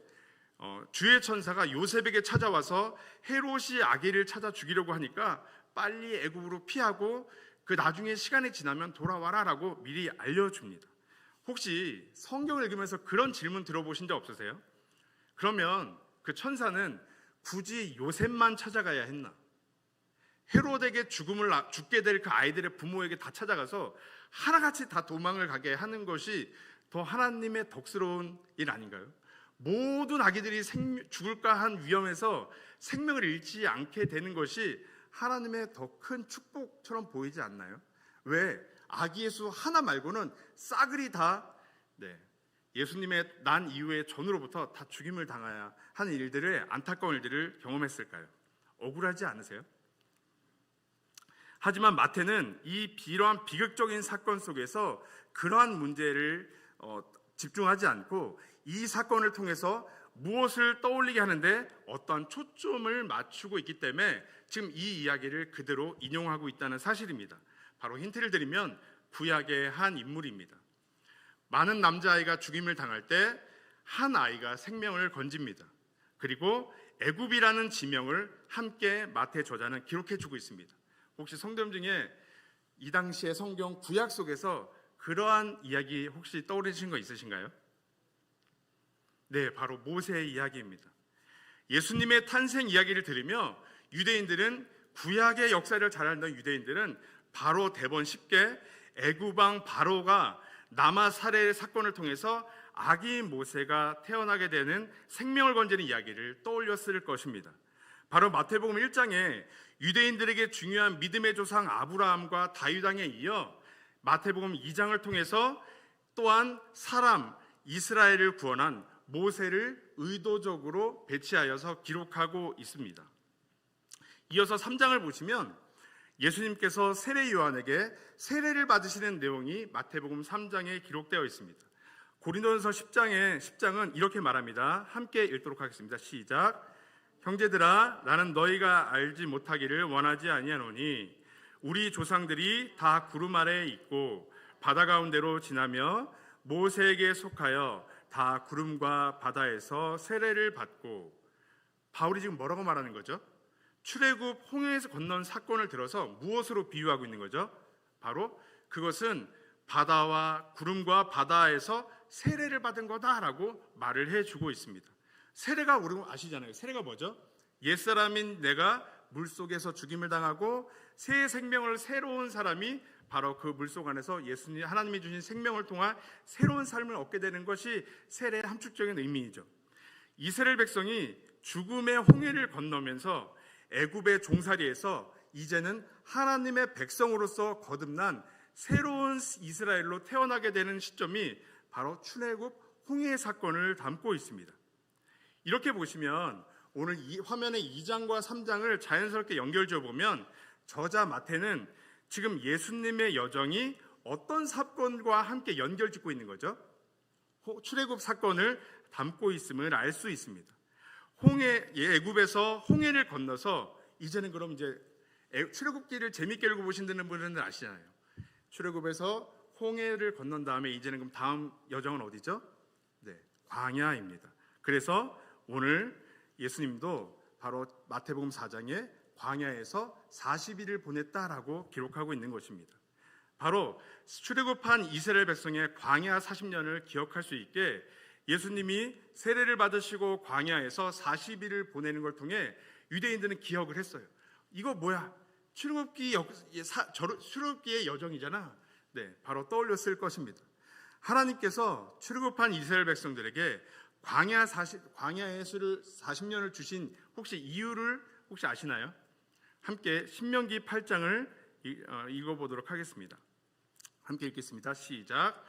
주의 천사가 요셉에게 찾아와서 헤롯이 아기를 찾아 죽이려고 하니까 빨리 애굽으로 피하고 그 나중에 시간이 지나면 돌아와라라고 미리 알려줍니다. 혹시 성경을 읽으면서 그런 질문 들어보신 적 없으세요? 그러면 그 천사는 굳이 요셉만 찾아가야 했나? 헤롯에게 죽게 될 그 아이들의 부모에게 다 찾아가서 하나같이 다 도망을 가게 하는 것이 더 하나님의 덕스러운 일 아닌가요? 모든 아기들이 죽을까 한 위험에서 생명을 잃지 않게 되는 것이 하나님의 더 큰 축복처럼 보이지 않나요? 왜? 아기 예수 하나 말고는 싸그리 다 예수님의 난 이후에 전으로부터 다 죽임을 당해야 하는 일들을, 안타까운 일들을 경험했을까요? 억울하지 않으세요? 하지만 마태는 이러한 비극적인 사건 속에서 그러한 문제를 집중하지 않고 이 사건을 통해서 무엇을 떠올리게 하는데 어떠한 초점을 맞추고 있기 때문에 지금 이 이야기를 그대로 인용하고 있다는 사실입니다. 바로 힌트를 드리면 구약의 한 인물입니다. 많은 남자아이가 죽임을 당할 때 한 아이가 생명을 건집니다. 그리고 애굽이라는 지명을 함께 마태 저자는 기록해주고 있습니다. 혹시 성도님 중에 이 당시의 성경 구약 속에서 그러한 이야기 혹시 떠오르신 거 있으신가요? 네, 바로 모세의 이야기입니다. 예수님의 탄생 이야기를 들으며 유대인들은, 구약의 역사를 잘 알던 유대인들은 바로 대번 10개 애굽왕 바로가 남아 살해 사건을 통해서 아기 모세가 태어나게 되는 생명을 건지는 이야기를 떠올렸을 것입니다. 바로 마태복음 1장에 유대인들에게 중요한 믿음의 조상 아브라함과 다윗 왕에 이어 마태복음 2장을 통해서 또한 사람 이스라엘을 구원한 모세를 의도적으로 배치하여서 기록하고 있습니다. 이어서 3장을 보시면 예수님께서 세례 요한에게 세례를 받으시는 내용이 마태복음 3장에 기록되어 있습니다. 고린도전서 10장은 이렇게 말합니다. 함께 읽도록 하겠습니다. 시작. 형제들아, 나는 너희가 알지 못하기를 원하지 아니하노니 우리 조상들이 다 구름 아래에 있고 바다 가운데로 지나며 모세에게 속하여 다 구름과 바다에서 세례를 받고. 바울이 지금 뭐라고 말하는 거죠? 출애굽 홍해에서 건넌 사건을 들어서 무엇으로 비유하고 있는 거죠? 바로 그것은 바다와 구름과 바다에서 세례를 받은 거다라고 말을 해주고 있습니다. 세례가 우리 아시잖아요. 세례가 뭐죠? 옛사람인 내가 물속에서 죽임을 당하고 새 생명을 새로운 사람이 바로 그 물속 안에서 예수님 하나님이 주신 생명을 통한 새로운 삶을 얻게 되는 것이 세례의 함축적인 의미이죠. 이스라엘 백성이 죽음의 홍해를 건너면서 애굽의 종살이에서 이제는 하나님의 백성으로서 거듭난 새로운 이스라엘로 태어나게 되는 시점이 바로 출애굽 홍해 사건을 담고 있습니다. 이렇게 보시면 오늘 이 화면의 2장과 3장을 자연스럽게 연결지어 보면 저자 마태는 지금 예수님의 여정이 어떤 사건과 함께 연결짓고 있는 거죠? 출애굽 사건을 담고 있음을 알 수 있습니다. 애굽에서 홍해를 건너서 이제는 그럼 이제 출애굽기를 재밌게 읽어보신다는 분들은 아시잖아요. 출애굽에서 홍해를 건넌 다음에 이제는 그럼 다음 여정은 어디죠? 네, 광야입니다. 그래서 오늘 예수님도 바로 마태복음 4장에 광야에서 40일을 보냈다라고 기록하고 있는 것입니다. 바로 출애굽한 이스라엘 백성의 광야 40년을 기억할 수 있게 예수님이 세례를 받으시고 광야에서 40일을 보내는 걸 통해 유대인들은 기억을 했어요. 이거 뭐야? 출애굽기의 여정이잖아. 네, 바로 떠올렸을 것입니다. 하나님께서 출애굽한 이스라엘 백성들에게 광야에서 40년을 주신 혹시 이유를 혹시 아시나요? 함께 신명기 8장을 읽어보도록 하겠습니다. 함께 읽겠습니다. 시작.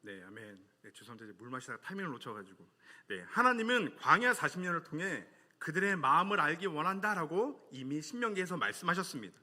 네, 아멘. 네, 죄송합니다. 물 마시다가 타이밍을 놓쳐가지고. 네, 하나님은 광야 40년을 통해 그들의 마음을 알기 원한다라고 이미 신명기에서 말씀하셨습니다.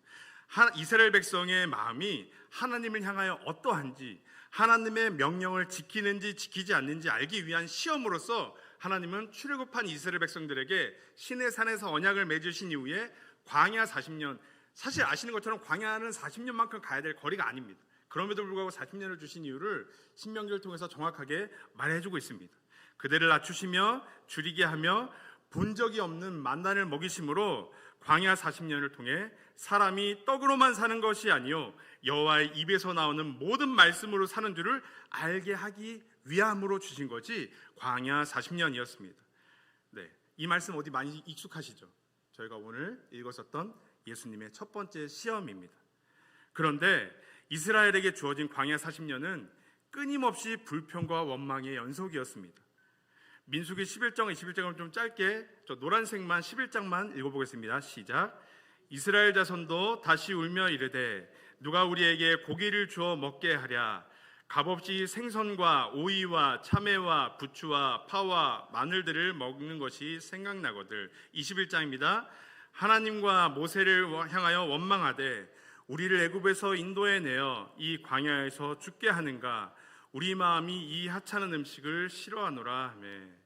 이스라엘 백성의 마음이 하나님을 향하여 어떠한지, 하나님의 명령을 지키는지 지키지 않는지 알기 위한 시험으로서 하나님은 출애굽한 이스라엘 백성들에게 시내산에서 언약을 맺으신 이후에 광야 40년, 사실 아시는 것처럼 광야는 40년만큼 가야 될 거리가 아닙니다. 그럼에도 불구하고 40년을 주신 이유를 신명기를 통해서 정확하게 말해주고 있습니다. 그대를 낮추시며 줄이게 하며 본 적이 없는 만나를 먹이심으로 광야 40년을 통해 사람이 떡으로만 사는 것이 아니요 여호와의 입에서 나오는 모든 말씀으로 사는 줄을 알게 하기 위함으로 주신 것이 광야 40년이었습니다. 네, 이 말씀 어디 많이 익숙하시죠? 저희가 오늘 읽었었던 예수님의 첫 번째 시험입니다. 그런데 이스라엘에게 주어진 광야 40년은 끊임없이 불평과 원망의 연속이었습니다. 민수기 11장, 21장을 좀 짧게 저 노란색만 11장만 읽어보겠습니다. 시작. 이스라엘 자손도 다시 울며 이르되 누가 우리에게 고기를 주어 먹게 하랴. 값없이 생선과 오이와 참외와 부추와 파와 마늘들을 먹는 것이 생각나거들. 21장입니다. 하나님과 모세를 향하여 원망하되 우리를 애굽에서 인도해 내어 이 광야에서 죽게 하는가. 우리 마음이 이 하찮은 음식을 싫어하노라 하매.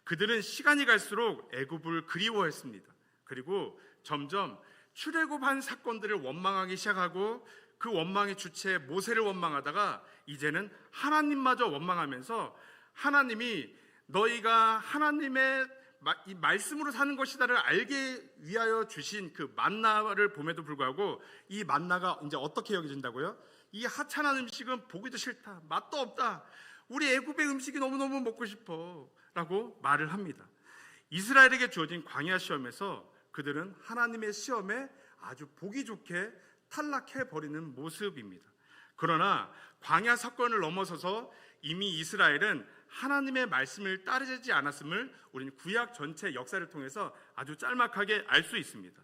그들은 시간이 갈수록 애굽을 그리워했습니다. 그리고 점점 출애굽한 사건들을 원망하기 시작하고 그 원망의 주체 모세를 원망하다가 이제는 하나님마저 원망하면서 하나님이 너희가 하나님의 이 말씀으로 사는 것이다를 알게 위하여 주신 그 만나를 봄에도 불구하고 이 만나가 이제 어떻게 여겨진다고요? 이 하찮은 음식은 보기도 싫다, 맛도 없다, 우리 애굽의 음식이 너무너무 먹고 싶어 라고 말을 합니다. 이스라엘에게 주어진 광야 시험에서 그들은 하나님의 시험에 아주 보기 좋게 탈락해버리는 모습입니다. 그러나 광야 사건을 넘어서서 이미 이스라엘은 하나님의 말씀을 따르지 않았음을 우리는 구약 전체 역사를 통해서 아주 짤막하게 알 수 있습니다.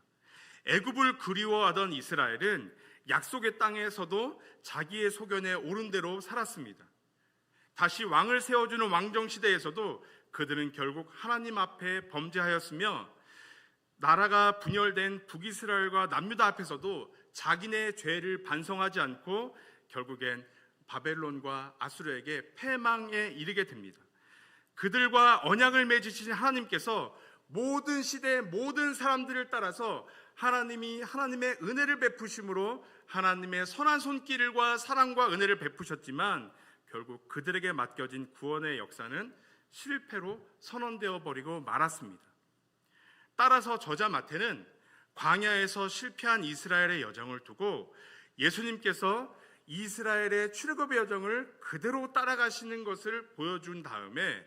애굽을 그리워하던 이스라엘은 약속의 땅에서도 자기의 소견에 옳은 대로 살았습니다. 다시 왕을 세워주는 왕정 시대에서도 그들은 결국 하나님 앞에 범죄하였으며 나라가 분열된 북이스라엘과 남유다 앞에서도 자기네 죄를 반성하지 않고 결국엔 바벨론과 아수르에게 패망에 이르게 됩니다. 그들과 언약을 맺으신 하나님께서 모든 시대 모든 사람들을 따라서 하나님이 하나님의 은혜를 베푸심으로 하나님의 선한 손길과 사랑과 은혜를 베푸셨지만 결국 그들에게 맡겨진 구원의 역사는 실패로 선언되어 버리고 말았습니다. 따라서 저자 마태는 광야에서 실패한 이스라엘의 여정을 두고 예수님께서 이스라엘의 출애굽의 여정을 그대로 따라가시는 것을 보여준 다음에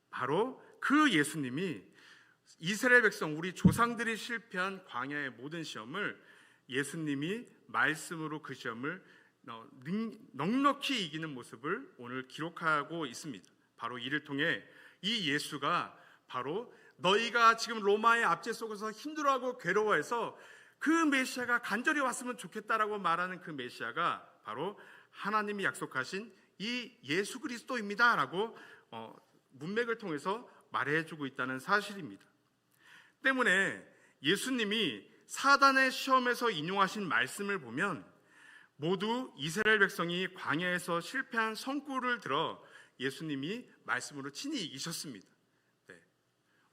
바로 그 예수님이 이스라엘 백성 우리 조상들이 실패한 광야의 모든 시험을 예수님이 말씀으로 그 시험을 넉넉히 이기는 모습을 오늘 기록하고 있습니다. 바로 이를 통해 이 예수가 바로 너희가 지금 로마의 압제 속에서 힘들어하고 괴로워해서 그 메시아가 간절히 왔으면 좋겠다라고 말하는 그 메시아가 바로 하나님이 약속하신 이 예수 그리스도입니다 라고 문맥을 통해서 말해주고 있다는 사실입니다. 때문에 예수님이 사단의 시험에서 인용하신 말씀을 보면 모두 이스라엘 백성이 광야에서 실패한 성구를 들어 예수님이 말씀으로 친히 이기셨습니다. 네.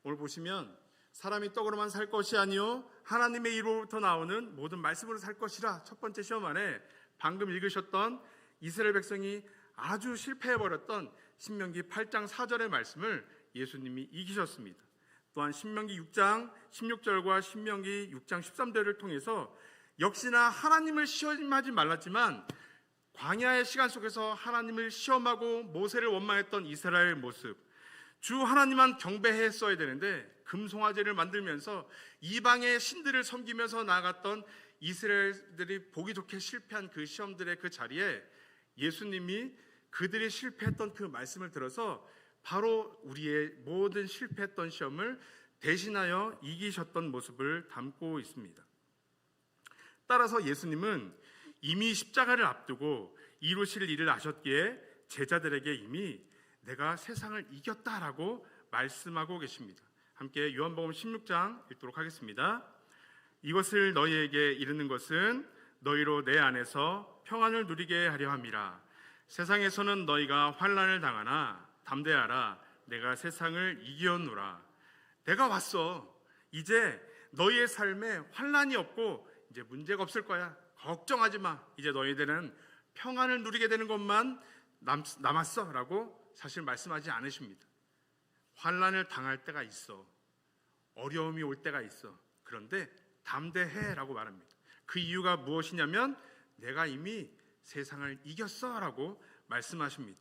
오늘 보시면 사람이 떡으로만 살 것이 아니요 하나님의 입으로부터 나오는 모든 말씀으로 살 것이라 첫 번째 시험 안에 방금 읽으셨던 이스라엘 백성이 아주 실패해버렸던 신명기 8장 4절의 말씀을 예수님이 이기셨습니다. 또한 신명기 6장 16절과 신명기 6장 13절을 통해서 역시나 하나님을 시험하지 말랐지만 광야의 시간 속에서 하나님을 시험하고 모세를 원망했던 이스라엘 모습, 주 하나님만 경배했어야 되는데 금송아지를 만들면서 이방의 신들을 섬기면서 나아갔던 이스라엘들이 보기 좋게 실패한 그 시험들의 그 자리에 예수님이 그들이 실패했던 그 말씀을 들어서 바로 우리의 모든 실패했던 시험을 대신하여 이기셨던 모습을 담고 있습니다. 따라서 예수님은 이미 십자가를 앞두고 이루실 일을 아셨기에 제자들에게 이미 내가 세상을 이겼다라고 말씀하고 계십니다. 함께 요한복음 16장 읽도록 하겠습니다. 이것을 너희에게 이르는 것은 너희로 내 안에서 평안을 누리게 하려 함이라. 세상에서는 너희가 환난을 당하나 담대하라. 내가 세상을 이기었노라. 내가 왔어. 이제 너희의 삶에 환난이 없고 이제 문제가 없을 거야. 걱정하지 마. 이제 너희들은 평안을 누리게 되는 것만 남았어 라고 사실 말씀하지 않으십니다. 환난을 당할 때가 있어. 어려움이 올 때가 있어. 그런데 담대해 라고 말합니다. 그 이유가 무엇이냐면 내가 이미 세상을 이겼어 라고 말씀하십니다.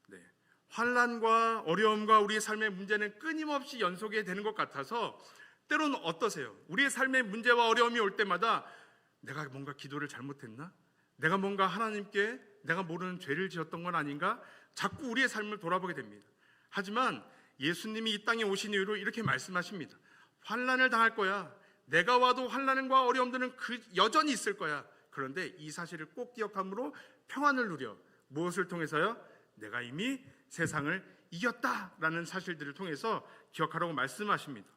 네. 환난과 어려움과 우리의 삶의 문제는 끊임없이 연속이 되는 것 같아서 때로는 어떠세요? 우리의 삶의 문제와 어려움이 올 때마다 내가 뭔가 기도를 잘못했나? 내가 뭔가 하나님께 내가 모르는 죄를 지었던 건 아닌가? 자꾸 우리의 삶을 돌아보게 됩니다. 하지만 예수님이 이 땅에 오신 이후로 이렇게 말씀하십니다. 환난을 당할 거야. 내가 와도 환난과 어려움들은 여전히 있을 거야. 그런데 이 사실을 꼭 기억함으로 평안을 누려. 무엇을 통해서요? 내가 이미 세상을 이겼다라는 사실들을 통해서 기억하라고 말씀하십니다.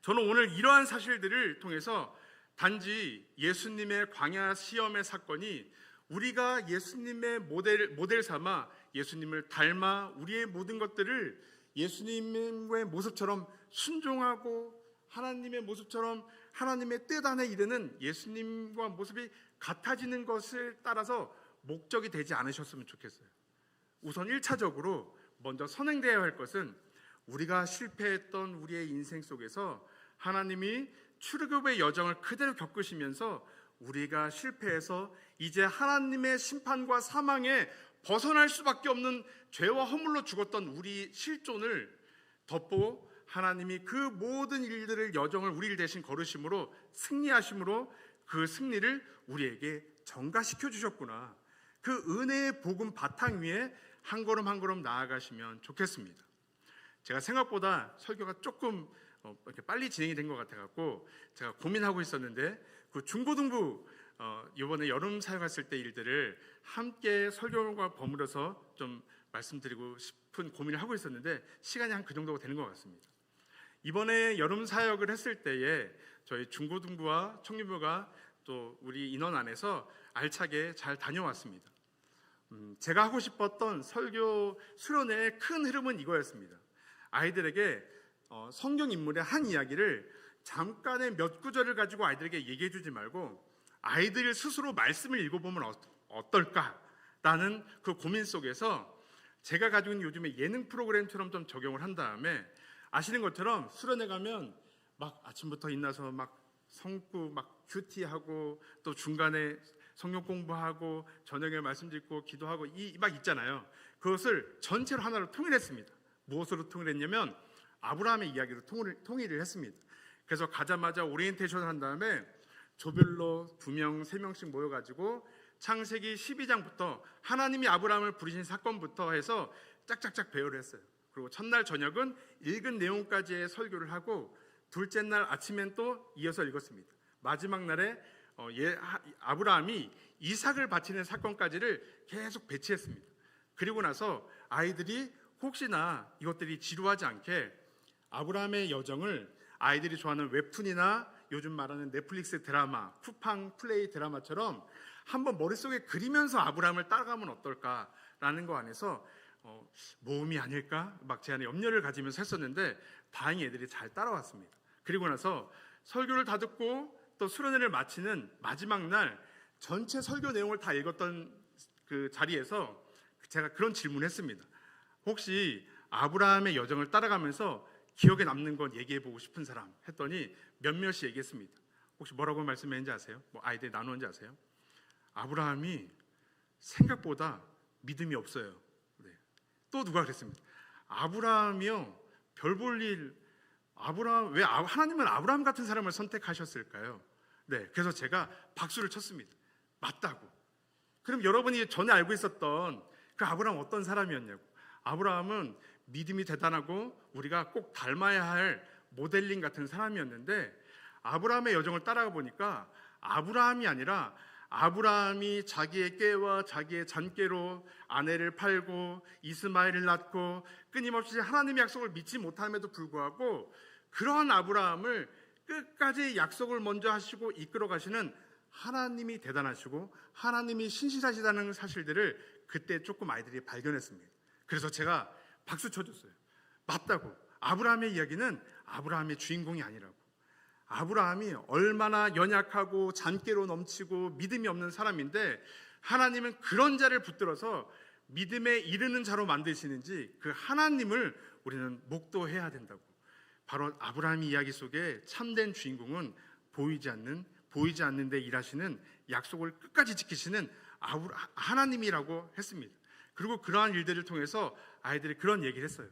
저는 오늘 이러한 사실들을 통해서 단지 예수님의 광야 시험의 사건이 우리가 예수님의 모델 삼아 예수님을 닮아 우리의 모든 것들을 예수님의 모습처럼 순종하고 하나님의 모습처럼 하나님의 뜻 안에 이르는 예수님과 모습이 같아지는 것을 따라서 목적이 되지 않으셨으면 좋겠어요. 우선 1차적으로 먼저 선행되어야 할 것은 우리가 실패했던 우리의 인생 속에서 하나님이 출애굽의 여정을 그대로 겪으시면서 우리가 실패해서 이제 하나님의 심판과 사망에 벗어날 수밖에 없는 죄와 허물로 죽었던 우리 실존을 덮고 하나님이 그 모든 일들을 여정을 우리를 대신 걸으심으로 승리하심으로 그 승리를 우리에게 전가시켜 주셨구나. 그 은혜의 복음 바탕 위에 한 걸음 한 걸음 나아가시면 좋겠습니다. 제가 생각보다 설교가 조금 이렇게 빨리 진행이 된 것 같아갖고 제가 고민하고 있었는데 그 중고등부 이번에 여름 사역 갔을 때 일들을 함께 설교과 버무려서 좀 말씀드리고 싶은 고민을 하고 있었는데 시간이 한 그 정도가 되는 것 같습니다. 이번에 여름 사역을 했을 때에 저희 중고등부와 청년부가 또 우리 인원 안에서 알차게 잘 다녀왔습니다. 제가 하고 싶었던 설교 수련회의 큰 흐름은 이거였습니다. 아이들에게 성경 인물의 한 이야기를 잠깐의 몇 구절을 가지고 아이들에게 얘기해 주지 말고 아이들 스스로 말씀을 읽어보면 어떨까라는 그 고민 속에서 제가 가지고 있는 요즘에 예능 프로그램처럼 좀 적용을 한 다음에 아시는 것처럼 수련회 가면 막 아침부터 일어나서 막 성구 막 큐티하고 또 중간에 성경 공부하고 저녁에 말씀 듣고 기도하고 막 있잖아요. 그것을 전체로 하나로 통일했습니다. 무엇으로 통일했냐면 아브라함의 이야기로 통일을 했습니다. 그래서 가자마자 오리엔테이션을 한 다음에 조별로 2명, 3명씩 모여가지고 창세기 12장부터 하나님이 아브라함을 부르신 사건부터 해서 짝짝짝 배열을 했어요. 그리고 첫날 저녁은 읽은 내용까지의 설교를 하고 둘째 날 아침엔 또 이어서 읽었습니다. 마지막 날에 아브라함이 이삭을 바치는 사건까지를 계속 배치했습니다. 그리고 나서 아이들이 혹시나 이것들이 지루하지 않게 아브라함의 여정을 아이들이 좋아하는 웹툰이나 요즘 말하는 넷플릭스 드라마, 쿠팡 플레이 드라마처럼 한번 머릿속에 그리면서 아브라함을 따라가면 어떨까라는 거 안에서 모험이 아닐까 막 제 안에 염려를 가지면서 했었는데 다행히 애들이 잘 따라왔습니다. 그리고 나서 설교를 다 듣고 또 수련회를 마치는 마지막 날 전체 설교 내용을 다 읽었던 그 자리에서 제가 그런 질문을 했습니다. 혹시 아브라함의 여정을 따라가면서 기억에 남는 건 얘기해보고 싶은 사람 했더니 몇몇이 얘기했습니다. 혹시 뭐라고 말씀했는지 아세요? 뭐 아이들이 나누었는지 아세요? 아브라함이 생각보다 믿음이 없어요. 네. 또 누가 그랬습니다. 아브라함이요 별 볼 일 왜 하나님은 아브라함 같은 사람을 선택하셨을까요? 네, 그래서 제가 박수를 쳤습니다. 맞다고. 그럼 여러분이 전에 알고 있었던 그 아브라함 어떤 사람이었냐고. 아브라함은 믿음이 대단하고 우리가 꼭 닮아야 할 모델링 같은 사람이었는데 아브라함의 여정을 따라가 보니까 아브라함이 아니라 아브라함이 자기의 꾀와 자기의 잔꾀로 아내를 팔고 이스마엘을 낳고 끊임없이 하나님의 약속을 믿지 못함에도 불구하고 그러한 아브라함을 끝까지 약속을 먼저 하시고 이끌어 가시는 하나님이 대단하시고 하나님이 신실하시다는 사실들을 그때 조금 아이들이 발견했습니다. 그래서 제가 박수 쳐줬어요. 맞다고. 아브라함의 이야기는 아브라함의 주인공이 아니라고. 아브라함이 얼마나 연약하고 잔꾀로 넘치고 믿음이 없는 사람인데 하나님은 그런 자를 붙들어서 믿음에 이르는 자로 만드시는지 그 하나님을 우리는 목도해야 된다고. 바로 아브라함의 이야기 속에 참된 주인공은 보이지 않는 데 일하시는, 약속을 끝까지 지키시는 하나님이라고 했습니다. 그리고 그러한 일들을 통해서 아이들이 그런 얘기를 했어요.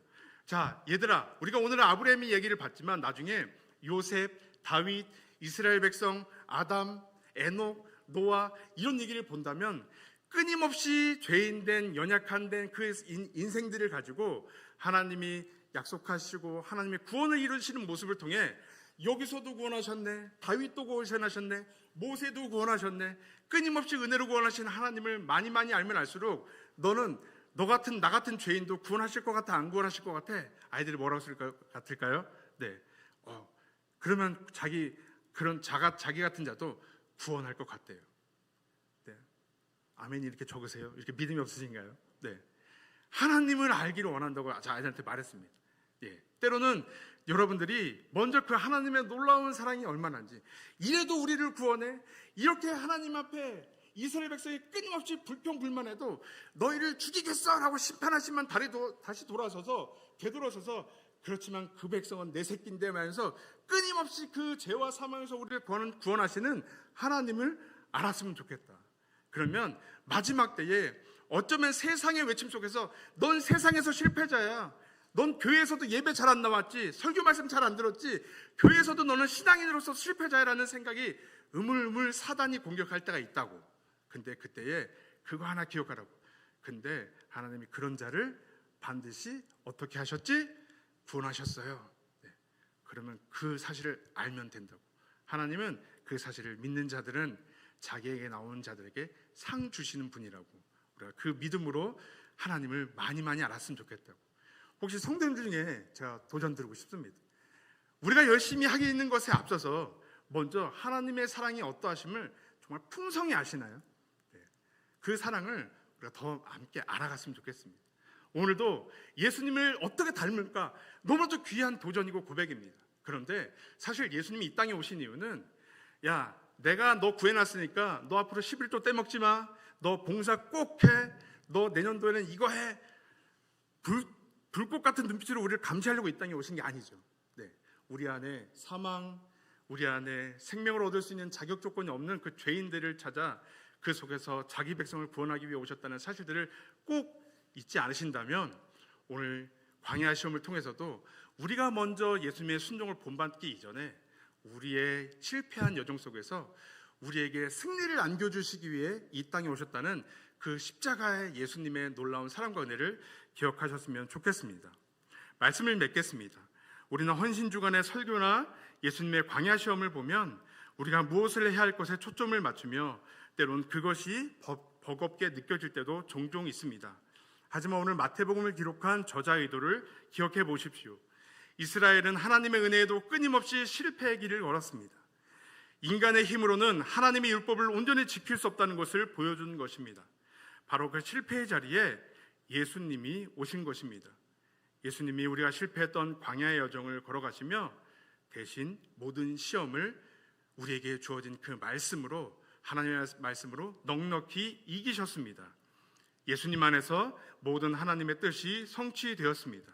자, 얘들아, 우리가 오늘 아브라함의 얘기를 봤지만 나중에 요셉, 다윗, 이스라엘 백성, 아담, 에녹, 노아 이런 얘기를 본다면 끊임없이 죄인된 연약한 그 인생들을 가지고 하나님이 약속하시고 하나님의 구원을 이루시는 모습을 통해 여기서도 구원하셨네, 다윗도 구원하셨네, 모세도 구원하셨네, 끊임없이 은혜로 구원하신 하나님을 많이 알면 알수록 너는 나 같은 죄인도 구원하실 것 같아, 안 구원하실 것 같아? 아이들이 뭐라고 쓸 것 같을까요? 네. 그러면 자기 같은 자도 구원할 것 같대요. 네. 아멘이 이렇게 적으세요? 이렇게 믿음이 없으신가요? 네. 하나님을 알기를 원한다고 아이들한테 말했습니다. 예. 때로는 여러분들이 먼저 그 하나님의 놀라운 사랑이 얼마나인지, 이래도 우리를 구원해, 이렇게 하나님 앞에 이스라엘 백성이 끊임없이 불평불만해도 너희를 죽이겠어 라고 심판하시면 다시 되돌아서서 그렇지만 그 백성은 내 새끼인데 하면서 끊임없이 그 죄와 사망에서 우리를 구원하시는 하나님을 알았으면 좋겠다. 그러면 마지막 때에 어쩌면 세상의 외침 속에서 넌 세상에서 실패자야, 넌 교회에서도 예배 잘 안 나왔지, 설교 말씀 잘 안 들었지, 교회에서도 너는 신앙인으로서 실패자라는 생각이 우물우물 사단이 공격할 때가 있다고. 근데 그때에 그거 하나 기억하라고. 근데 하나님이 그런 자를 반드시 어떻게 하셨지? 구원하셨어요. 네. 그러면 그 사실을 알면 된다고. 하나님은 그 사실을 믿는 자들은 자기에게 나오는 자들에게 상 주시는 분이라고. 우리가 그 믿음으로 하나님을 많이 알았으면 좋겠다고. 혹시 성도님들 중에 제가 도전 드리고 싶습니다. 우리가 열심히 하게 있는 것에 앞서서 먼저 하나님의 사랑이 어떠하심을 정말 풍성히 아시나요? 네. 그 사랑을 우리가 더 함께 알아갔으면 좋겠습니다. 오늘도 예수님을 어떻게 닮을까? 너무나도 귀한 도전이고 고백입니다. 그런데 사실 예수님이 이 땅에 오신 이유는, 야, 내가 너 구해놨으니까 너 앞으로 11조 떼먹지 마, 너 봉사 꼭 해, 너 내년도에는 이거 해, 불꽃 같은 눈빛으로 우리를 감시하려고 이 땅에 오신 게 아니죠. 네. 우리 안에 사망, 우리 안에 생명을 얻을 수 있는 자격 조건이 없는 그 죄인들을 찾아 그 속에서 자기 백성을 구원하기 위해 오셨다는 사실들을 꼭 잊지 않으신다면 오늘 광야 시험을 통해서도 우리가 먼저 예수님의 순종을 본받기 이전에 우리의 실패한 여정 속에서 우리에게 승리를 안겨주시기 위해 이 땅에 오셨다는 그 십자가의 예수님의 놀라운 사랑과 은혜를 기억하셨으면 좋겠습니다. 말씀을 맺겠습니다. 우리는 헌신주간의 설교나 예수님의 광야 시험을 보면 우리가 무엇을 해야 할 것에 초점을 맞추며 때론 그것이 버겁게 느껴질 때도 종종 있습니다. 하지만 오늘 마태복음을 기록한 저자 의도를 기억해 보십시오. 이스라엘은 하나님의 은혜에도 끊임없이 실패의 길을 걸었습니다. 인간의 힘으로는 하나님의 율법을 온전히 지킬 수 없다는 것을 보여준 것입니다. 바로 그 실패의 자리에 예수님이 오신 것입니다. 예수님이 우리가 실패했던 광야의 여정을 걸어가시며 대신 모든 시험을 우리에게 주어진 그 말씀으로, 하나님의 말씀으로 넉넉히 이기셨습니다. 예수님 안에서 모든 하나님의 뜻이 성취되었습니다.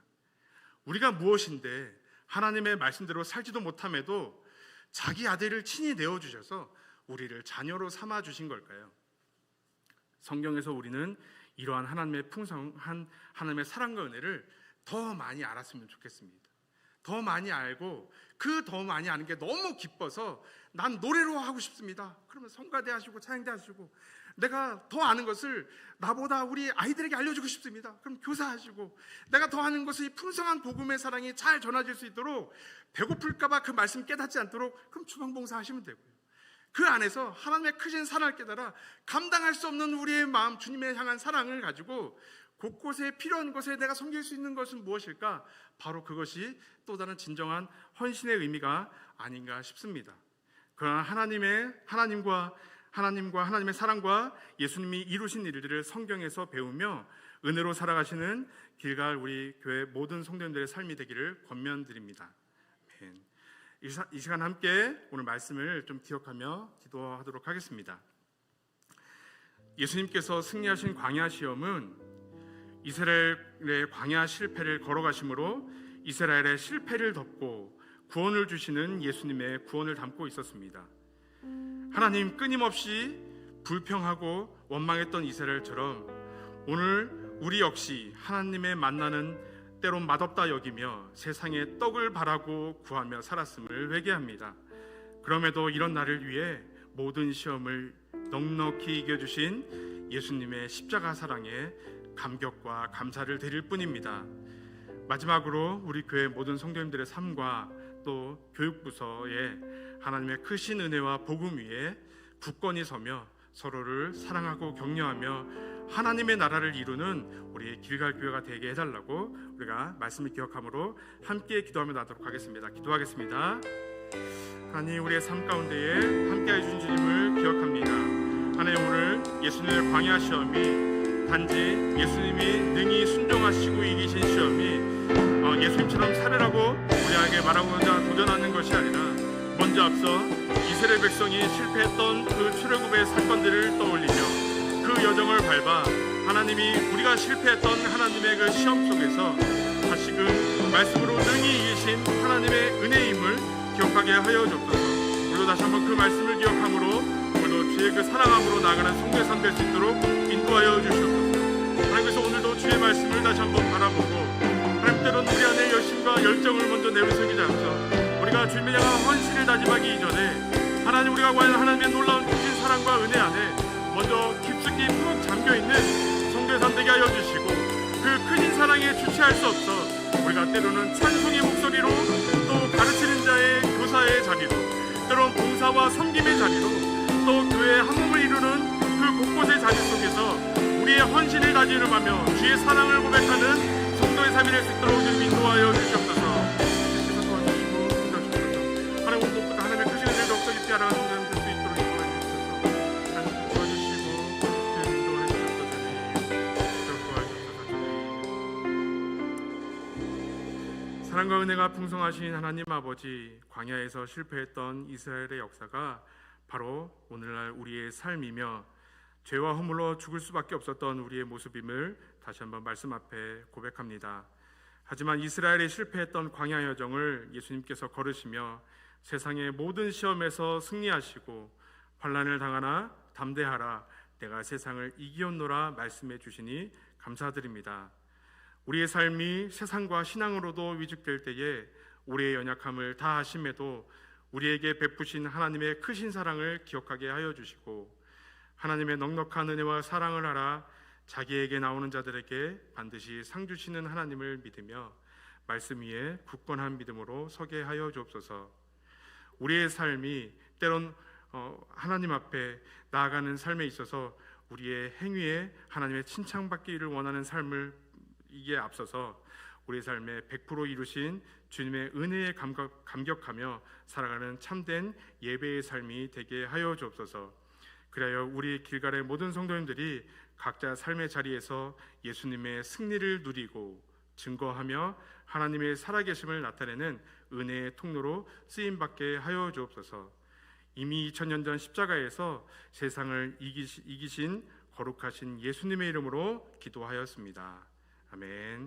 우리가 무엇인데 하나님의 말씀대로 살지도 못함에도 자기 아들을 친히 내어주셔서 우리를 자녀로 삼아주신 걸까요? 성경에서 우리는 이러한 하나님의 풍성한 하나님의 사랑과 은혜를 더 많이 알았으면 좋겠습니다. 더 많이 알고 그 더 많이 아는 게 너무 기뻐서 난 노래로 하고 싶습니다. 그러면 성가대 하시고 찬양대 하시고, 내가 더 아는 것을 나보다 우리 아이들에게 알려주고 싶습니다. 그럼 교사하시고, 내가 더 아는 것이 풍성한 복음의 사랑이 잘 전해질 수 있도록 배고플까봐 그 말씀 깨닫지 않도록 그럼 주방봉사 하시면 되고요. 그 안에서 하나님의 크신 사랑을 깨달아 감당할 수 없는 우리의 마음, 주님에 향한 사랑을 가지고 곳곳에 필요한 곳에 내가 섬길 수 있는 것은 무엇일까? 바로 그것이 또 다른 진정한 헌신의 의미가 아닌가 싶습니다. 그러나 하나님과 하나님과 하나님의 사랑과 예수님이 이루신 일들을 성경에서 배우며 은혜로 살아가시는 길갈 우리 교회 모든 성도님들의 삶이 되기를 권면드립니다. 아멘. 이 시간 함께 오늘 말씀을 좀 기억하며 기도하도록 하겠습니다. 예수님께서 승리하신 광야 시험은 이스라엘의 광야 실패를 걸어가심으로 이스라엘의 실패를 덮고 구원을 주시는 예수님의 구원을 담고 있었습니다. 하나님 끊임없이 불평하고 원망했던 이스라엘처럼 오늘 우리 역시 하나님의 만나는 때론 맛없다 여기며 세상에 떡을 바라고 구하며 살았음을 회개합니다. 그럼에도 이런 나를 위해 모든 시험을 넉넉히 이겨주신 예수님의 십자가 사랑에 감격과 감사를 드릴 뿐입니다. 마지막으로 우리 교회 모든 성도님들의 삶과 또 교육부서에 하나님의 크신 은혜와 복음 위에 굳건히 서며 서로를 사랑하고 격려하며 하나님의 나라를 이루는 우리 길갈 교회가 되게 해달라고 우리가 말씀을 기억함으로 함께 기도하며 나도록 하겠습니다. 기도하겠습니다. 하나님, 우리의 삶 가운데에 함께해 주신 주님을 기억합니다. 하나님, 오늘 예수님의 광야 시험이 단지 예수님이 능히 순종하시고 이기신 시험이 예수님처럼 살으라고 우리에게 말하고자 도전하는 것이 아니라 먼저 앞서 이스라엘 백성이 실패했던 그 출애굽의 사건들을 떠올리며 그 여정을 밟아 하나님이 우리가 실패했던 하나님의 그 시험 속에서 다시금 말씀으로 능히 이기신 하나님의 은혜임을 기억하게 하여 주옵소서. 우리도 다시 한번 그 말씀을 기억함으로 오늘도 주의 그 사랑함으로 나아가는 성도의 삶 될 수 있도록 인도하여 주시옵소서. 하나님께서 오늘도 주의 말씀을 다시 한번 바라보고 하나님, 때론 우리 안에 열심과 열정을 먼저 내세우지 않소 우리가 주님을 향한 헌신을 다짐하기 이전에 하나님, 우리가 과연 하나님의 놀라운 크신 사랑과 은혜 안에 먼저 깊숙이 푹 잠겨있는 성도의 삶 되게 하여 주시고 그 크신 사랑에 주체할 수 없어 우리가 때로는 찬송의 목소리로 또 가르치는 자의 교사의 자리로 때로는 봉사와 섬김의 자리로 또 교회의 한 몸을 이루는 그 곳곳의 자리 속에서 우리의 헌신을 다짐하며 주의 사랑을 고백하는 성도의 삶이 될 수 있도록 주님 인도하여 주시옵소서. 주께서 도와주시고 인도하시옵소서. 하나님, 오늘 무엇보다 하나님의 크신 은혜를 더욱더 깊이 알아가는 성도님 될 수 있도록 인도하여 주시옵소서. 하나님 도와주시고 주님 인도하여 주시옵소서. 주님. 사랑과 은혜가 풍성하신 하나님 아버지, 광야에서 실패했던 이스라엘의 역사가 바로 오늘날 우리의 삶이며 죄와 허물로 죽을 수밖에 없었던 우리의 모습임을 다시 한번 말씀 앞에 고백합니다. 하지만 이스라엘이 실패했던 광야 여정을 예수님께서 걸으시며 세상의 모든 시험에서 승리하시고 환난을 당하나 담대하라 내가 세상을 이기었노라 말씀해 주시니 감사드립니다. 우리의 삶이 세상과 신앙으로도 위축될 때에 우리의 연약함을 다 아심에도 우리에게 베푸신 하나님의 크신 사랑을 기억하게 하여 주시고 하나님의 넉넉한 은혜와 사랑을 알아 자기에게 나오는 자들에게 반드시 상 주시는 하나님을 믿으며 말씀 위에 굳건한 믿음으로 서게 하여 주옵소서. 우리의 삶이 때론 하나님 앞에 나아가는 삶에 있어서 우리의 행위에 하나님의 칭찬받기를 원하는 삶을 이기에 앞서서 우리의 삶에 100% 이루신 주님의 은혜에 감격하며 살아가는 참된 예배의 삶이 되게 하여 주옵소서. 그래야 우리 길갈의 모든 성도님들이 각자 삶의 자리에서 예수님의 승리를 누리고 증거하며 하나님의 살아계심을 나타내는 은혜의 통로로 쓰임받게 하여 주옵소서. 이미 2000년 전 십자가에서 세상을 이기신 거룩하신 예수님의 이름으로 기도하였습니다. 아멘.